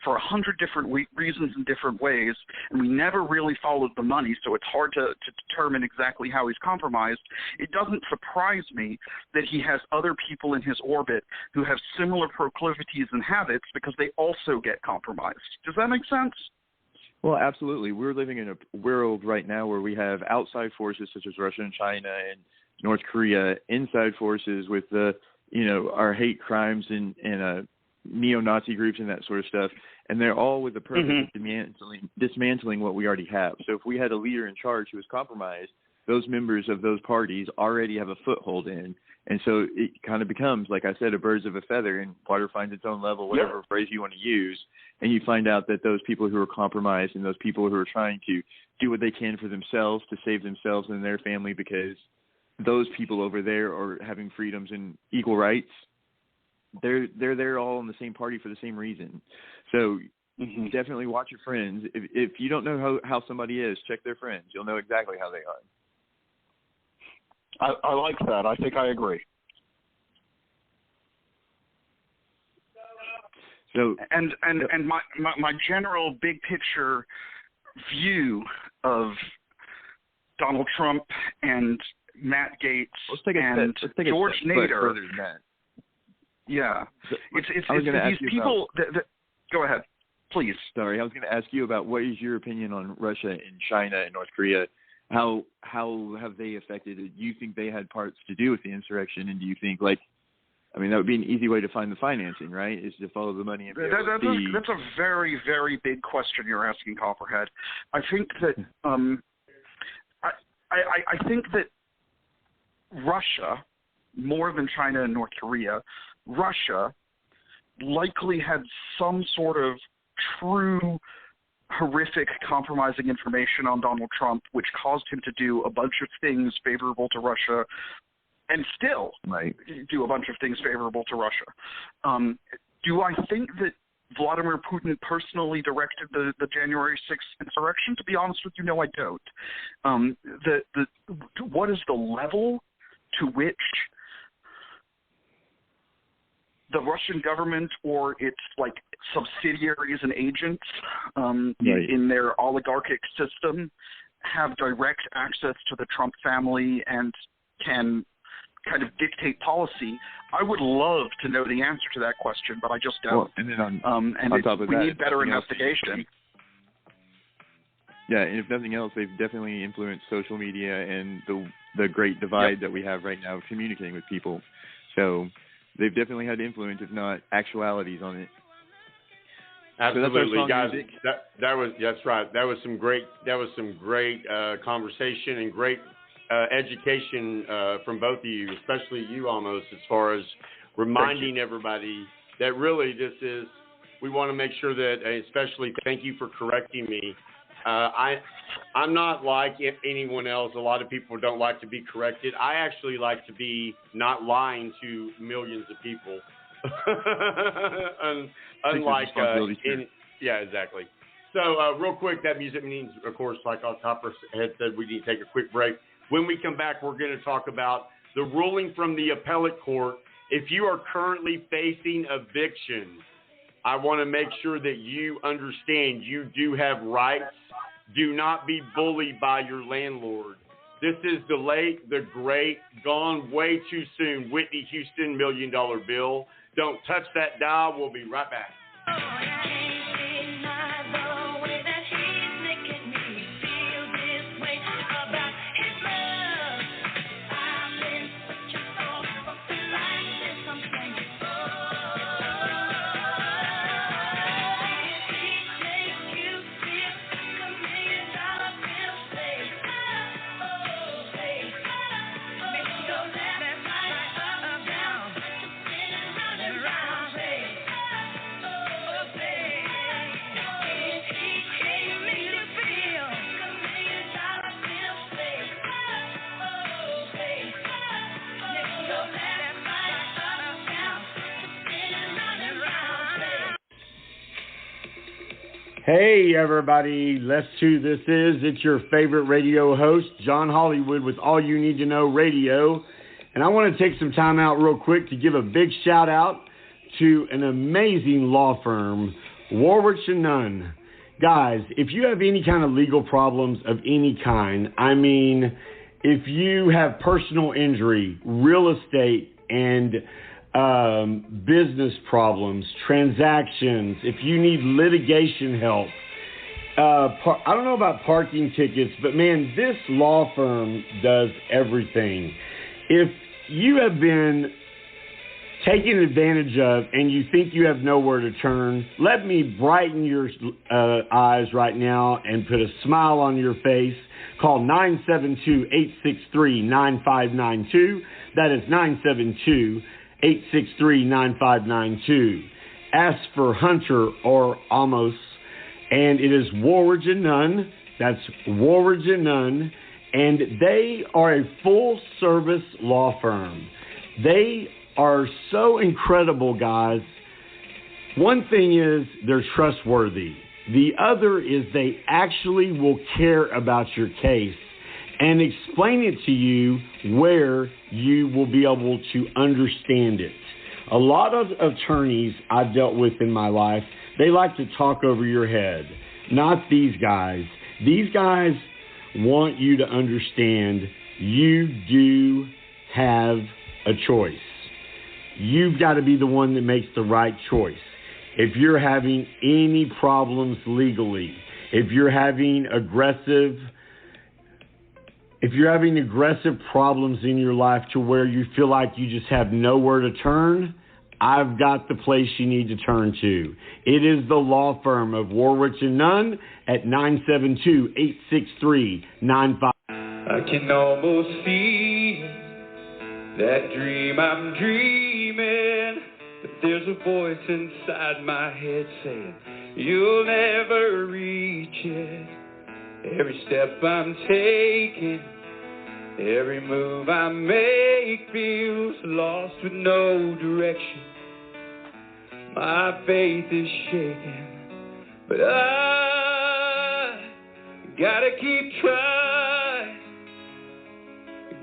for 100 different reasons in different ways, and we never really followed the money, so it's hard to determine exactly how he's compromised. It doesn't surprise me that he has other people in his orbit who have similar proclivities and habits because they also get compromised. Does that make sense? Well, absolutely. We're living in a world right now where we have outside forces such as Russia and China and North Korea, inside forces with our hate crimes and neo-Nazi groups and that sort of stuff, and they're all with the purpose of dismantling what we already have. So if we had a leader in charge who was compromised, those members of those parties already have a foothold in, and so it kind of becomes, like I said, a birds of a feather, and water finds its own level, whatever phrase you want to use, and you find out that those people who are compromised and those people who are trying to do what they can for themselves to save themselves and their family because those people over there are having freedoms and equal rights, they're there all in the same party for the same reason. So definitely watch your friends. If you don't know how somebody is, check their friends. You'll know exactly how they are. I like that. I think I agree. So and my general big picture view of Donald Trump and Matt Gaetz and George Nader. Yeah, it's these people. Go ahead, please. Sorry, I was going to ask you about what is your opinion on Russia and China and North Korea. How have they affected it? Do you think they had parts to do with the insurrection? And do you think, that would be an easy way to find the financing, right? Is to follow the money. And that's a very, very big question you're asking, Copperhead. I think that I think that Russia, more than China and North Korea, Russia likely had some sort of true horrific compromising information on Donald Trump, which caused him to do a bunch of things favorable to Russia and still do a bunch of things favorable to Russia. Do I think that Vladimir Putin personally directed the January 6th insurrection? To be honest with you, no, I don't. What is the level to which the Russian government or its subsidiaries and agents in their oligarchic system have direct access to the Trump family and can kind of dictate policy? I would love to know the answer to that question, but I just don't. Well, and then on top of we that, need better investigation. Yeah, and if nothing else, they've definitely influenced social media and the great divide that we have right now of communicating with people. So they've definitely had influence, if not actualities, on it. Absolutely, so guys. That's right. That was some great conversation and great education from both of you, especially you, Amos, as far as reminding everybody that really we want to make sure that, especially thank you for correcting me. I'm not like anyone else. A lot of people don't like to be corrected. I actually like to be not lying to millions of people. Unlike yeah, exactly. So real quick, that music means, of course, like our Copper had said, we need to take a quick break. When we come back, we're going to talk about the ruling from the appellate court. If you are currently facing eviction, I want to make sure that you understand you do have rights. Do not be bullied by your landlord. This is the late, the great, gone way too soon Whitney Houston $1 Million Bill. Don't touch that dial. We'll be right back. Hey, everybody. It's your favorite radio host, John Hollywood, with All You Need to Know Radio. And I want to take some time out real quick to give a big shout out to an amazing law firm, Warwick & Nunn. Guys, if you have any kind of legal problems of any kind, I mean, if you have personal injury, real estate, and business problems, transactions, if you need litigation help, I don't know about parking tickets, but man, this law firm does everything. If you have been taken advantage of and you think you have nowhere to turn, let me brighten your eyes right now and put a smile on your face. Call 972-863-9592. That is 972-863-9592. Ask for Hunter or Amos, and it is Warwick & Nunn. That's Warwick & Nunn, and they are a full-service law firm. They are so incredible, guys. One thing is they're trustworthy. The other is they actually will care about your case and explain it to you where you will be able to understand it. A lot of attorneys I've dealt with in my life, they like to talk over your head. Not these guys. These guys want you to understand you do have a choice. You've got to be the one that makes the right choice. If you're having any problems legally, if you're having aggressive problems in your life to where you feel like you just have nowhere to turn, I've got the place you need to turn to. It is the law firm of Warwick & Nunn at 972-863-95. I can almost see that dream I'm dreaming, but there's a voice inside my head saying, you'll never reach it. Every step I'm taking, every move I make feels lost with no direction. My faith is shaking, but I gotta keep trying.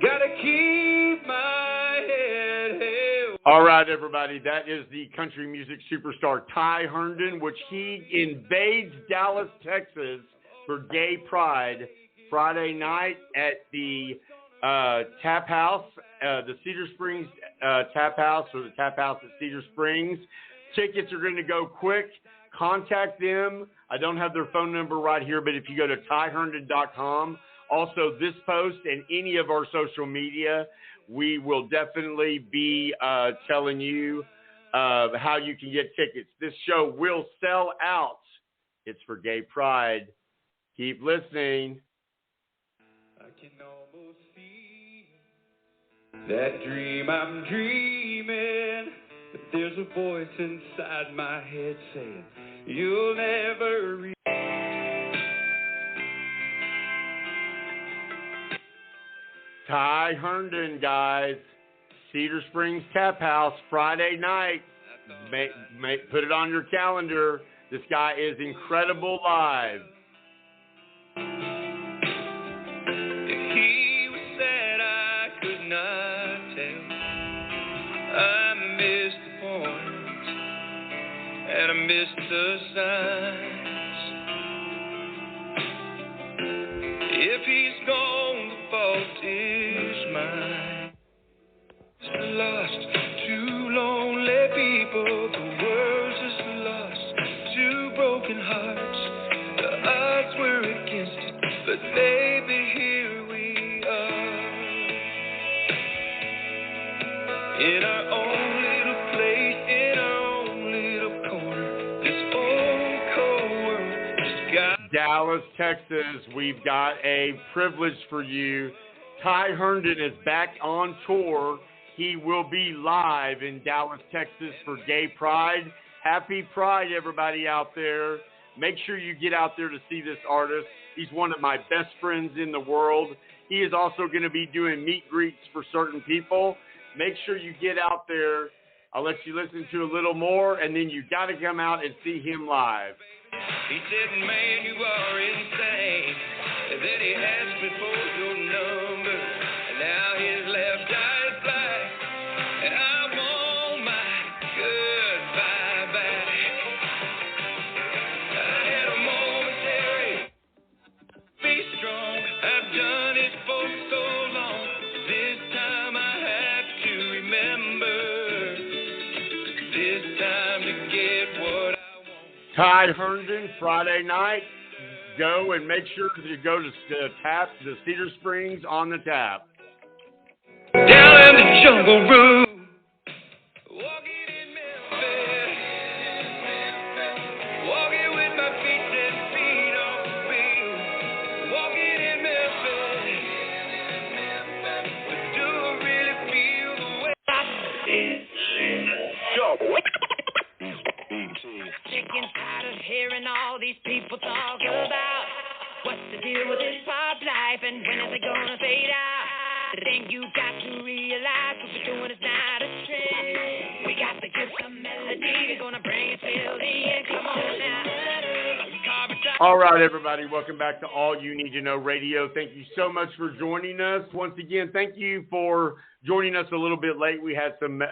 Gotta keep my head held. All right, everybody, that is the country music superstar Ty Herndon, which he invades Dallas, Texas for Gay Pride Friday night at the Tap House, the Cedar Springs Tap House, or the Tap House at Cedar Springs. Tickets are going to go quick. Contact them. I don't have their phone number right here, but if you go to tyherndon.com, also this post and any of our social media, we will definitely be telling you how you can get tickets. This show will sell out. It's for Gay Pride. Keep listening. I can almost see that dream I'm dreaming, but there's a voice inside my head saying, you'll never reach. Ty Herndon, guys. Cedar Springs Tap House, Friday night. Put it on your calendar. This guy is incredible live. If he was sad, I could not tell. I missed the points, and I missed the signs. If he's gone, the fault is mine. Lost, two lonely people, the world's just lost, two broken hearts, the odds were against it, but baby, here we are, in our own little place, in our own little corner, this old cold world just got. Dallas, Texas, we've got a privilege for you. Ty Herndon is back on tour. He will be live in Dallas, Texas for Gay Pride. Happy Pride, everybody out there. Make sure you get out there to see this artist. He's one of my best friends in the world. He is also going to be doing meet greets for certain people. Make sure you get out there. I'll let you listen to a little more, and then you got to come out and see him live. He said, man, you are insane. And then he asked me for your number. And now his left eye is black. And I want my goodbye back. I had a momentary. Be strong. I've done it for so long. This time I have to remember. This time to get what I want. Ty Herndon, Friday night. Go and make sure to go to the Cedar Springs on the tap. Down in the jungle room, walking in Memphis, walking with my feet 10 feet off the field, walking in Memphis, but do I really feel the way I Sick and tired of hearing all these people talk about what's the deal with this pop life and when is it gonna fade out? The thing you got to realize what we're doing is not a trend. We got the gift of melody, we're gonna bring it till the end. Come on now. All right, everybody, welcome back to All You Need to Know Radio. Thank you so much for joining us. Once again, thank you for joining us a little bit late. We had some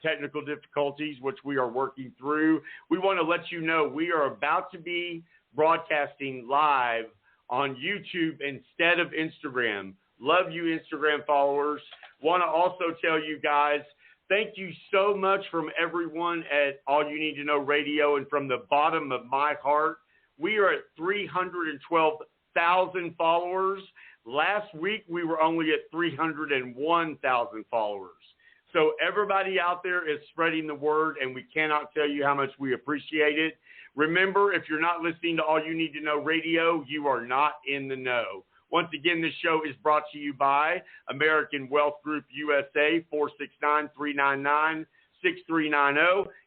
technical difficulties, which we are working through. We want to let you know we are about to be broadcasting live on YouTube instead of Instagram. Love you, Instagram followers. Want to also tell you guys, thank you so much from everyone at All You Need to Know Radio, and from the bottom of my heart, we are at 312,000 followers. Last week, we were only at 301,000 followers. So everybody out there is spreading the word, and we cannot tell you how much we appreciate it. Remember, if you're not listening to All You Need to Know Radio, you are not in the know. Once again, this show is brought to you by American Wealth Group USA, 469-399-6390.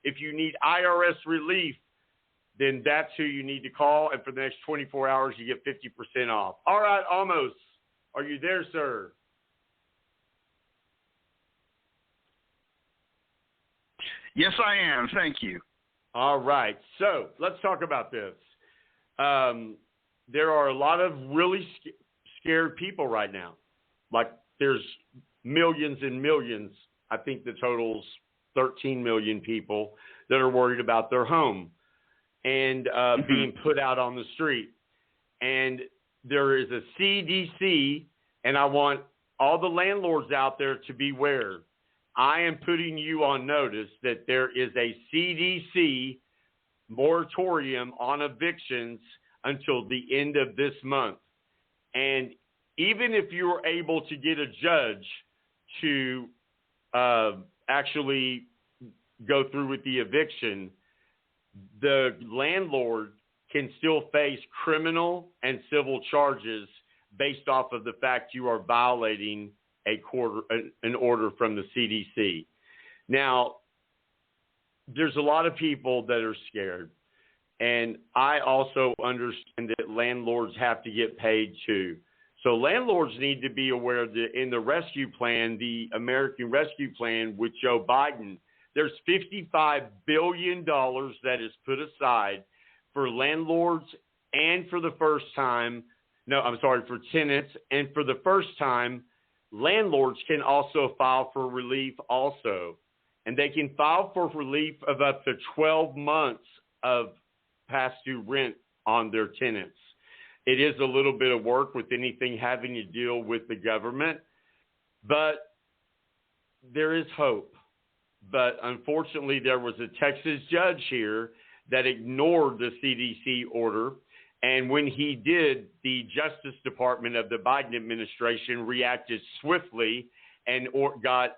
If you need IRS relief, then that's who you need to call. And for the next 24 hours, you get 50% off. All right, Almost. Are you there, sir? Yes, I am. Thank you. All right. So let's talk about this. There are a lot of really scared people right now. Like there's millions and millions. I think the total's 13 million people that are worried about their home and being put out on the street. And there is a CDC, and I want all the landlords out there to beware. I am putting you on notice that there is a CDC moratorium on evictions until the end of this month. And even if you were able to get a judge to actually go through with the eviction, the landlord can still face criminal and civil charges based off of the fact you are violating an order from the CDC. Now, there's a lot of people that are scared, and I also understand that landlords have to get paid too. So landlords need to be aware that in the rescue plan, the American Rescue Plan with Joe Biden, there's $55 billion that is put aside for landlords and for for tenants. And for the first time, landlords can also file for relief also. And they can file for relief of up to 12 months of past due rent on their tenants. It is a little bit of work with anything having to deal with the government, but there is hope. But unfortunately, there was a Texas judge here that ignored the CDC order. And when he did, the Justice Department of the Biden administration reacted swiftly and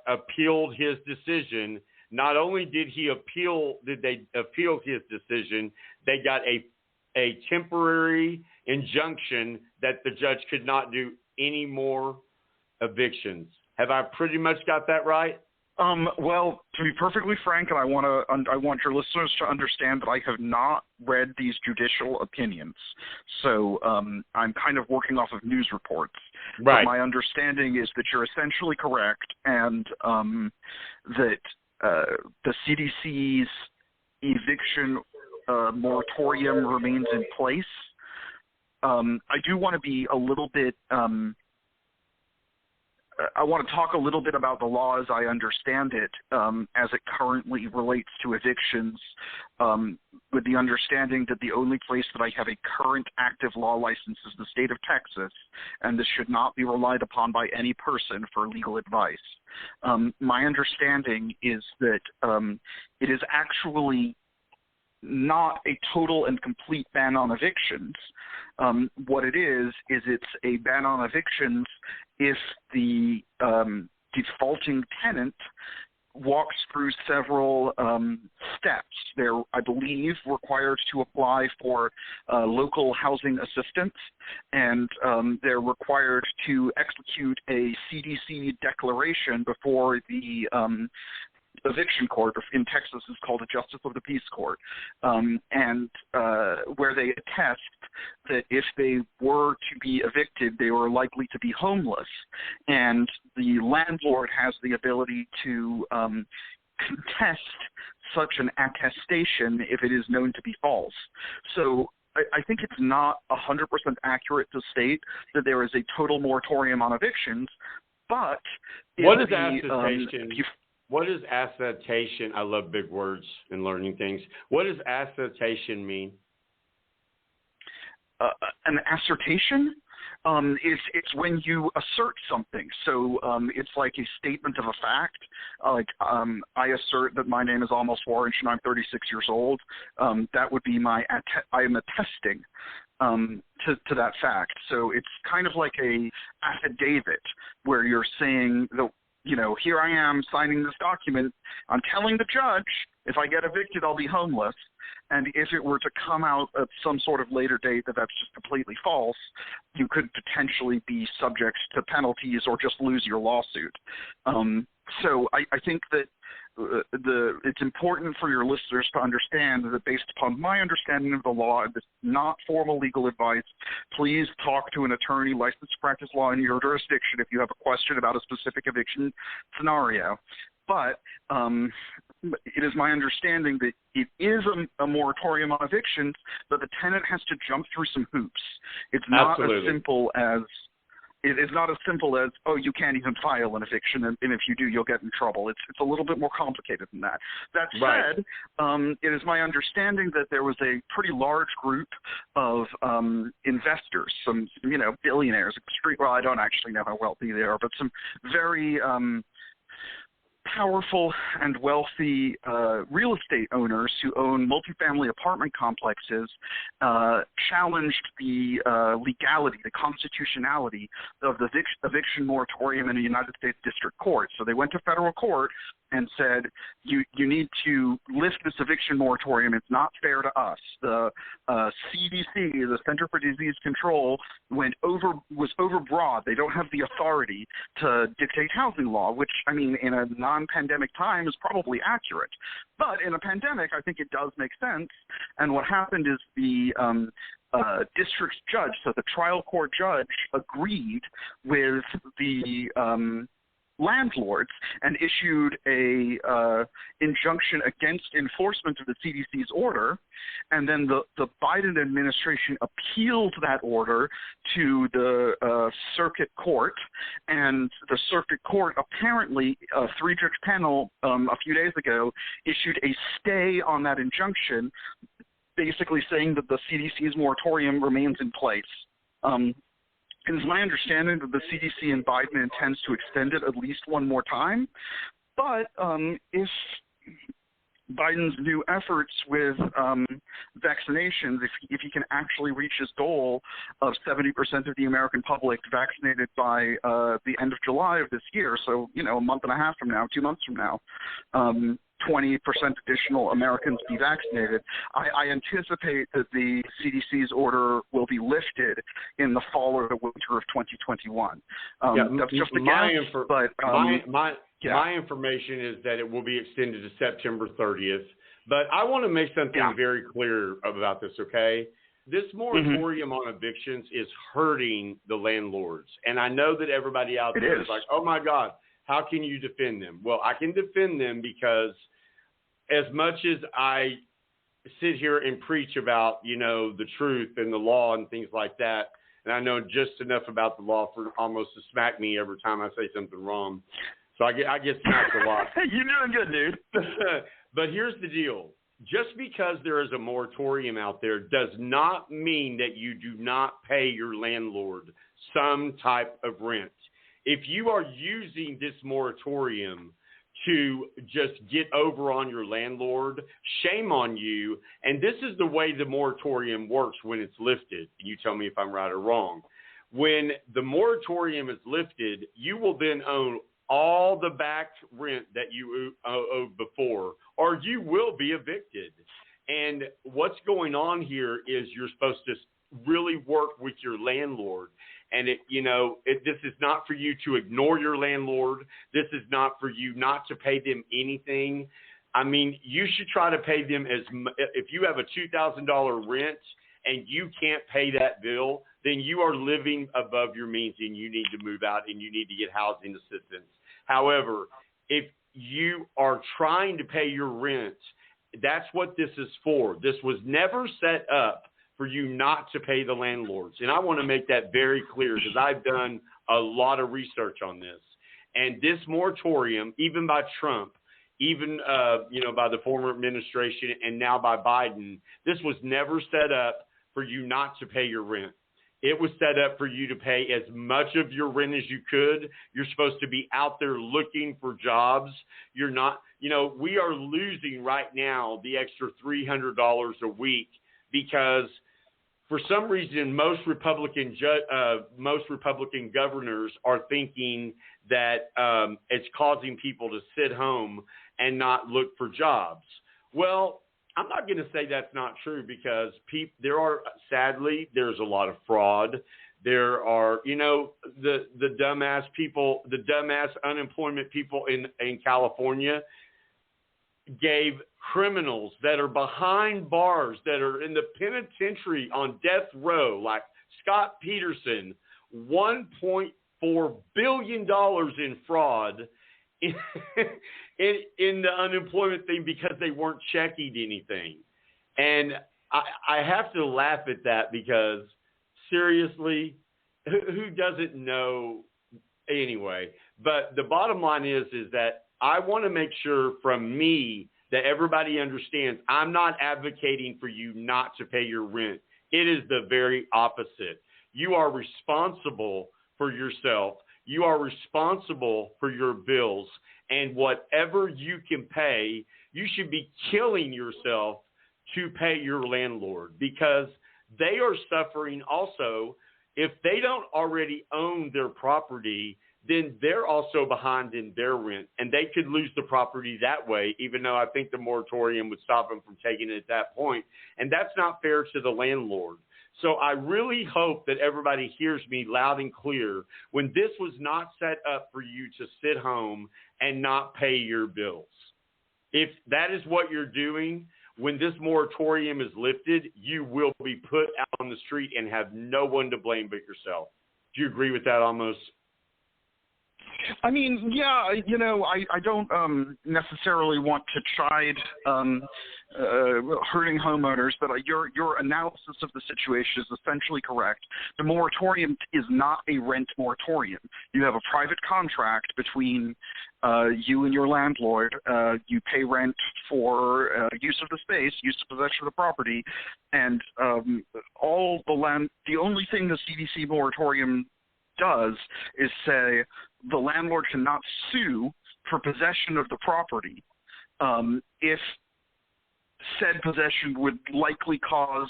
appealed his decision. Not only did they appeal his decision, they got a temporary injunction that the judge could not do any more evictions. Have I pretty much got that right? Well, to be perfectly frank, and I want your listeners to understand that I have not read these judicial opinions, so I'm kind of working off of news reports. Right. But my understanding is that you're essentially correct, and that the CDC's eviction moratorium remains in place. I do want to be a little bit I want to talk a little bit about the law as I understand it, as it currently relates to evictions, with the understanding that the only place that I have a current active law license is the state of Texas, and this should not be relied upon by any person for legal advice. My understanding is that it is actually not a total and complete ban on evictions. What it is it's a ban on evictions if the defaulting tenant walks through several steps. They're, I believe, required to apply for local housing assistance, and they're required to execute a CDC declaration before the eviction court. In Texas is called a Justice of the Peace Court, and where they attest that if they were to be evicted, they were likely to be homeless, and the landlord has the ability to contest such an attestation if it is known to be false. So I think it's not 100% accurate to state that there is a total moratorium on evictions, but what is attestation? What is assertion? I love big words and learning things. What does assertion mean? An assertion? It's when you assert something. So it's like a statement of a fact. I assert that my name is Almost Orange and I'm 36 years old. That would be I am attesting to that fact. So it's kind of like a affidavit where you're saying that, here I am signing this document. I'm telling the judge if I get evicted, I'll be homeless. And if it were to come out at some sort of later date that that's just completely false, you could potentially be subject to penalties or just lose your lawsuit. So I think that it's important for your listeners to understand that based upon my understanding of the law, and this is not formal legal advice, please talk to an attorney licensed to practice law in your jurisdiction if you have a question about a specific eviction scenario. But it is my understanding that it is a moratorium on evictions, but the tenant has to jump through some hoops. It's not as simple as oh, you can't even file an eviction, and if you do, you'll get in trouble. It's a little bit more complicated than that. That said, it is my understanding that there was a pretty large group of investors, some billionaires. Well, I don't actually know how wealthy they are, but some very powerful and wealthy real estate owners who own multifamily apartment complexes challenged the legality, the constitutionality of the eviction moratorium in a United States District Court. So they went to federal court and said, you need to lift this eviction moratorium. It's not fair to us. The CDC, the Center for Disease Control, was overbroad. They don't have the authority to dictate housing law, which, I mean, in a non-pandemic time is probably accurate. But in a pandemic, I think it does make sense. And what happened is the district judge, so the trial court judge, agreed with the landlords and issued a injunction against enforcement of the CDC's order, and then the Biden administration appealed that order to the circuit court, and the circuit court apparently, a three-judge panel a few days ago, issued a stay on that injunction, basically saying that the CDC's moratorium remains in place. It is my understanding that the CDC and Biden intends to extend it at least one more time. But if Biden's new efforts with vaccinations, if he can actually reach his goal of 70% of the American public vaccinated by the end of July of this year, so, a month and a half from now, 2 months from now, 20% additional Americans be vaccinated, I anticipate that the CDC's order will be lifted in the fall or the winter of 2021. That's just a guess, but my information is that it will be extended to September 30th. But I want to make something very clear about this, okay? This moratorium on evictions is hurting the landlords. And I know that everybody out there is like, oh, my God, how can you defend them? Well, I can defend them because as much as I sit here and preach about, the truth and the law and things like that. And I know just enough about the law for almost to smack me every time I say something wrong. So I get smacked a lot. You're doing good, dude. But here's the deal. Just because there is a moratorium out there does not mean that you do not pay your landlord some type of rent. If you are using this moratorium to just get over on your landlord, shame on you. And this is the way the moratorium works when it's lifted. You tell me if I'm right or wrong. When the moratorium is lifted, you will then own all the back rent that you owed before, or you will be evicted. And what's going on here is you're supposed to really work with your landlord. And this is not for you to ignore your landlord. This is not for you not to pay them anything. I mean, you should try to pay them if you have a $2,000 rent and you can't pay that bill, then you are living above your means and you need to move out and you need to get housing assistance. However, if you are trying to pay your rent, that's what this is for. This was never set up for you not to pay the landlords. And I want to make that very clear because I've done a lot of research on this. And this moratorium, even by Trump, even by the former administration and now by Biden, this was never set up for you not to pay your rent. It was set up for you to pay as much of your rent as you could. You're supposed to be out there looking for jobs. You're not, we are losing right now the extra $300 a week because for some reason, most Republican governors are thinking that it's causing people to sit home and not look for jobs. Well, I'm not going to say that's not true because sadly, there's a lot of fraud. There are, the dumbass people, the dumbass unemployment people in California gave criminals that are behind bars, that are in the penitentiary on death row, like Scott Peterson, $1.4 billion in fraud in the unemployment thing because they weren't checking anything. And I have to laugh at that because seriously, who doesn't know anyway? But the bottom line is that I want to make sure from me that everybody understands I'm not advocating for you not to pay your rent. It is the very opposite. You are responsible for yourself. You are responsible for your bills. And whatever you can pay, you should be killing yourself to pay your landlord because they are suffering also. If they don't already own their property, then they're also behind in their rent, and they could lose the property that way, even though I think the moratorium would stop them from taking it at that point. And that's not fair to the landlord. So I really hope that everybody hears me loud and clear when this was not set up for you to sit home and not pay your bills. If that is what you're doing, when this moratorium is lifted, you will be put out on the street and have no one to blame but yourself. Do you agree with that almost? I mean, yeah, I don't necessarily want to chide hurting homeowners, but your analysis of the situation is essentially correct. The moratorium is not a rent moratorium. You have a private contract between you and your landlord. You pay rent for use of the space, use of possession of the property, and the only thing the CDC moratorium does is say the landlord cannot sue for possession of the property if said possession would likely cause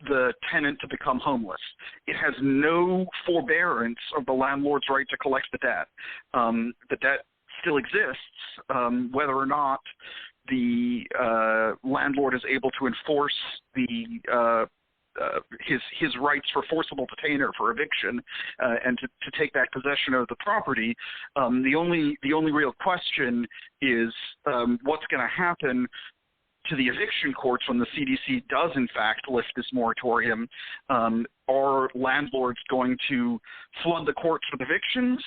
the tenant to become homeless. It has no forbearance of the landlord's right to collect the debt. The debt still exists, whether or not the landlord is able to enforce his rights for forcible detainer for eviction and to take back possession of the property. The only real question is what's going to happen to the eviction courts when the CDC does in fact lift this moratorium. Are landlords going to flood the courts with evictions?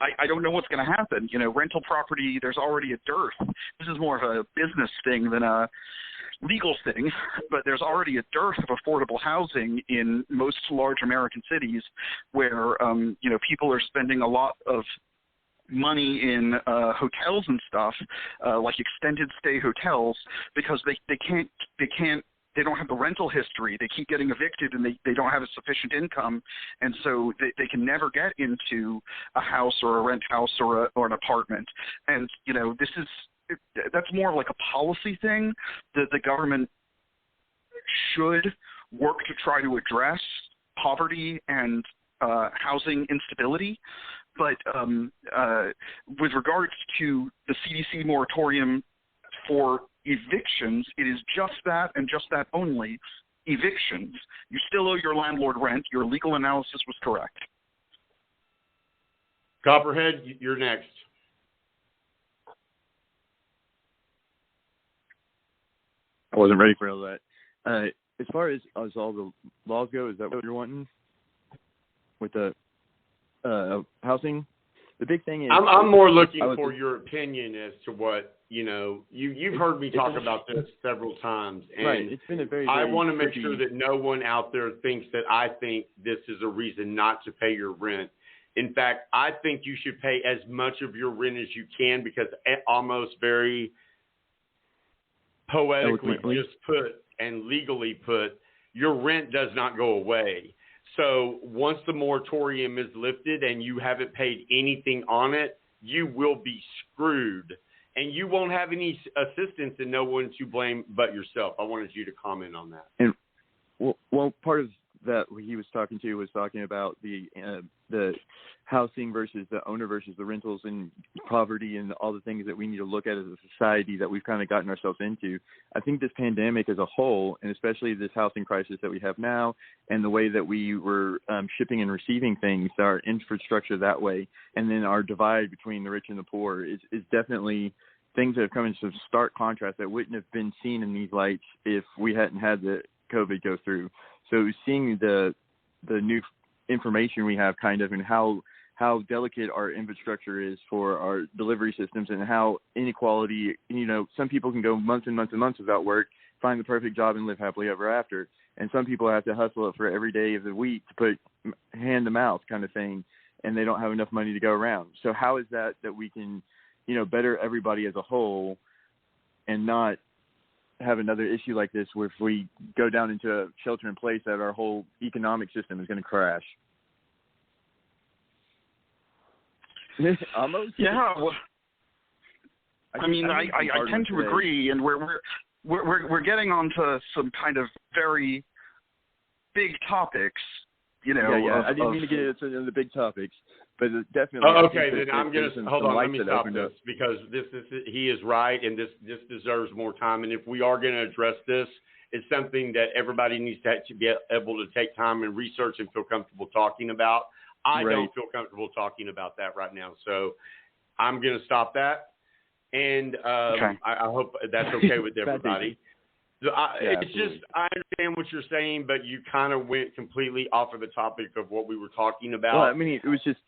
I don't know what's going to happen. Rental property, there's already a dearth. This is more of a business thing than a legal thing, but there's already a dearth of affordable housing in most large American cities where, people are spending a lot of money in hotels and stuff, like extended stay hotels, because they don't have the rental history. They keep getting evicted and they don't have a sufficient income, and so they can never get into a house or a rent house or an apartment. And that's more like a policy thing that the government should work to try to address poverty and housing instability. But with regards to the CDC moratorium for evictions, it is just that and just that only, evictions. You still owe your landlord rent. Your legal analysis was correct. Copperhead, you're next. I wasn't ready for all that. As far as all the laws go, is that what you're wanting with the housing? The big thing is I'm more looking for your opinion as to what, you've heard me talk about this several times. And right. It's been a very I want to make sure that no one out there thinks that I think this is a reason not to pay your rent. In fact, I think you should pay as much of your rent as you can, because almost very poetically just put and legally put, your rent does not go away. So once the moratorium is lifted and you haven't paid anything on it, you will be screwed. And you won't have any assistance and no one to blame but yourself. I wanted you to comment on that. And well, part of that he was talking about the housing versus the owner versus the rentals and poverty and all the things that we need to look at as a society that we've kind of gotten ourselves into. I think this pandemic as a whole, and especially this housing crisis that we have now, and the way that we were shipping and receiving things, our infrastructure that way, and then our divide between the rich and the poor is definitely things that have come into stark contrast that wouldn't have been seen in these lights if we hadn't had the COVID go through. So seeing the new information we have kind of, and how delicate our infrastructure is for our delivery systems, and how inequality, some people can go months and months and months without work, find the perfect job and live happily ever after. And some people have to hustle it for every day of the week to put hand to mouth kind of thing, and they don't have enough money to go around. So how is that we can, better everybody as a whole and not have another issue like this where if we go down into a shelter in place that our whole economic system is going to crash? Almost. Yeah. Well, I tend to agree, and we're getting onto some kind of very big topics. Yeah. I didn't mean to get into the big topics, but definitely. Okay, then I'm going to hold on. Let me stop this because he is right, and this deserves more time. And if we are going to address this, it's something that everybody needs to be able to take time and research and feel comfortable talking about. I don't feel comfortable talking about that right now, so I'm going to stop that. And I hope that's okay with everybody. It's just, I understand what you're saying, but you kind of went completely off of the topic of what we were talking about. Well, I mean, it was just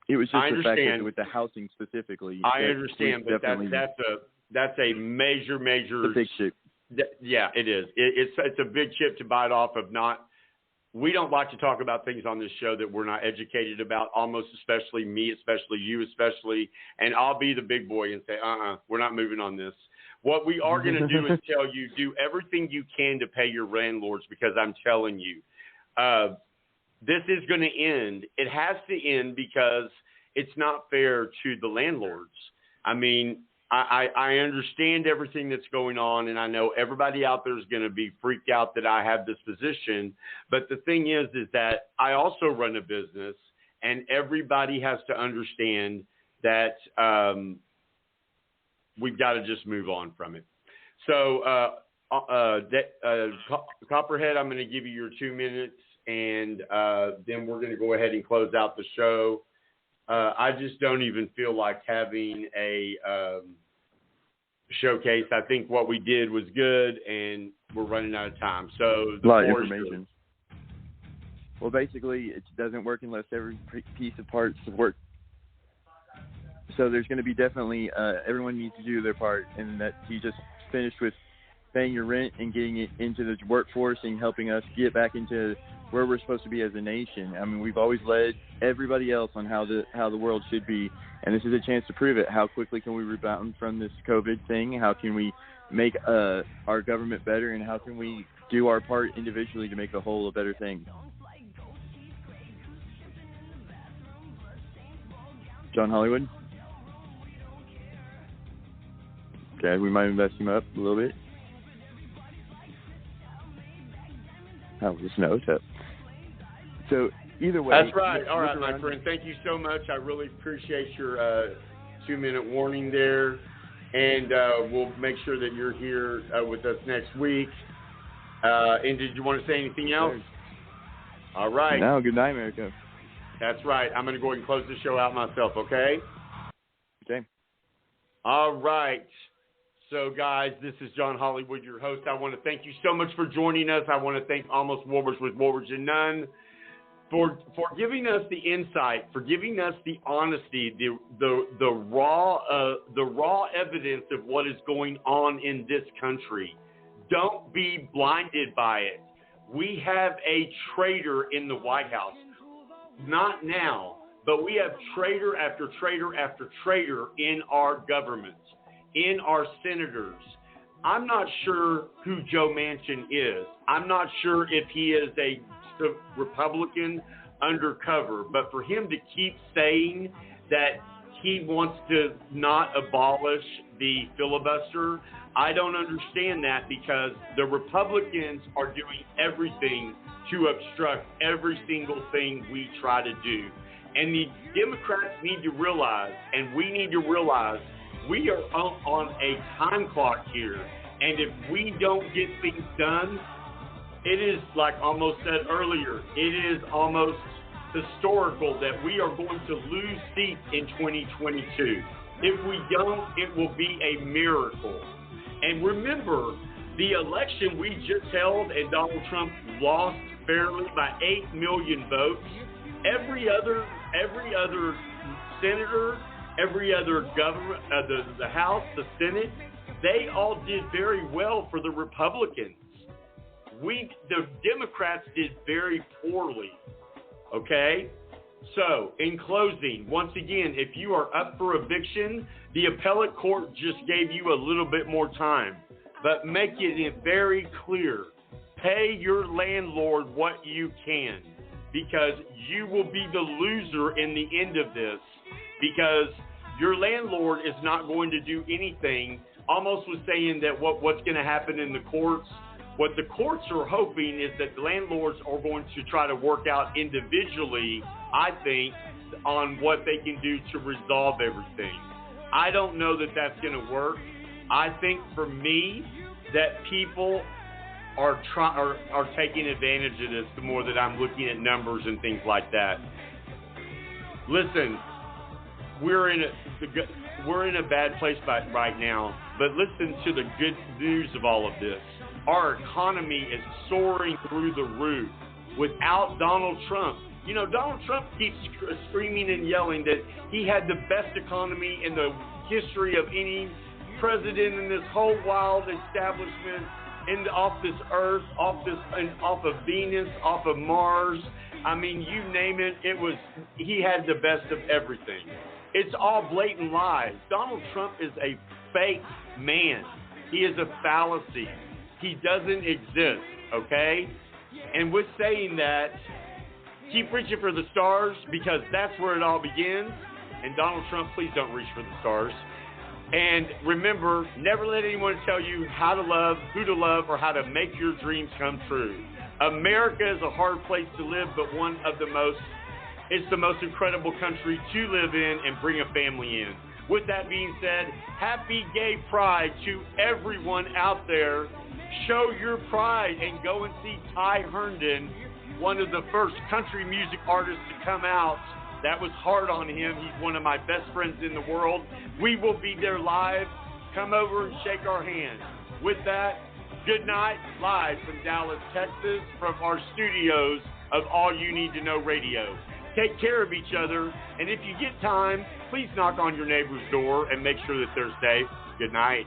the fact that with the housing specifically. I understand, but that's a major. The big chip. Yeah, it is. It's a big chip to bite off of. We don't like to talk about things on this show that we're not educated about, almost especially me, especially you, especially, and I'll be the big boy and say, we're not moving on this. What we are going to do is tell you, do everything you can to pay your landlords, because I'm telling you, this is going to end. It has to end because it's not fair to the landlords. I mean, I understand everything that's going on, and I know everybody out there is going to be freaked out that I have this position. But the thing is that I also run a business, and everybody has to understand that we've got to just move on from it. So, Copperhead, I'm going to give you your 2 minutes, and then we're going to go ahead and close out the show. I just don't even feel like having a showcase. I think what we did was good, and we're running out of time. So a lot of information. Well, basically, it doesn't work unless every piece of parts work. So there's going to be definitely everyone needs to do their part, and that he just finished with paying your rent and getting it into the workforce and helping us get back into where we're supposed to be as a nation. I mean, we've always led everybody else on how the world should be, and this is a chance to prove it. How quickly can we rebound from this COVID thing? How can we make our government better, and how can we do our part individually to make the whole a better thing? John Hollywood? Okay, we might invest him up a little bit. Oh, just no, it's up. So either way. That's right. All right, my friend. Thank you so much. I really appreciate your 2-minute warning there. And we'll make sure that you're here with us next week. And did you want to say anything else? All right. No, good night, America. That's right. I'm going to go ahead and close the show out myself, okay? Okay. All right. So, guys, this is John Hollywood, your host. I want to thank you so much for joining us. I want to thank Almost Warburgs with Warburgs and Nunn for giving us the insight, for giving us the honesty, the raw evidence of what is going on in this country. Don't be blinded by it. We have a traitor in the White House. Not now, but we have traitor after traitor after traitor in our government, in our senators. I'm not sure who Joe Manchin is. I'm not sure if he is a Republican undercover, but for him to keep saying that he wants to not abolish the filibuster, I don't understand that, because the Republicans are doing everything to obstruct every single thing we try to do. And the Democrats need to realize, and we need to realize, we are on a time clock here. And if we don't get things done, it is, like almost said earlier, it is almost historical that we are going to lose seats in 2022. If we don't, it will be a miracle. And remember, the election we just held and Donald Trump lost fairly by 8 million votes. Every other senator, every other government, the House, the Senate, they all did very well for the Republicans. The Democrats did very poorly. Okay? So, in closing, once again, if you are up for eviction, the appellate court just gave you a little bit more time. But make it very clear. Pay your landlord what you can, because you will be the loser in the end of this, because your landlord is not going to do anything. Almost was saying that what's going to happen in the courts, what the courts are hoping is that the landlords are going to try to work out individually, I think, on what they can do to resolve everything. I don't know that that's going to work. I think for me that people are taking advantage of this the more that I'm looking at numbers and things like that. Listen, we're in a bad place right now, but listen to the good news of all of this. Our economy is soaring through the roof without Donald Trump. You know, Donald Trump keeps screaming and yelling that he had the best economy in the history of any president in this whole wild establishment off this earth, off of Venus, off of Mars. I mean, you name it, he had the best of everything. It's all blatant lies. Donald Trump is a fake man. He is a fallacy. He doesn't exist, okay? And with saying that, keep reaching for the stars, because that's where it all begins. And Donald Trump, please don't reach for the stars. And remember, never let anyone tell you how to love, who to love, or how to make your dreams come true. America is a hard place to live, but it's the most incredible country to live in and bring a family in. With that being said, happy Gay Pride to everyone out there. Show your pride and go and see Ty Herndon, one of the first country music artists to come out. That was hard on him. He's one of my best friends in the world. We will be there live. Come over and shake our hand. With that, good night, live from Dallas, Texas, from our studios of All You Need to Know Radio. Take care of each other, and if you get time, please knock on your neighbor's door and make sure that they're safe. Good night.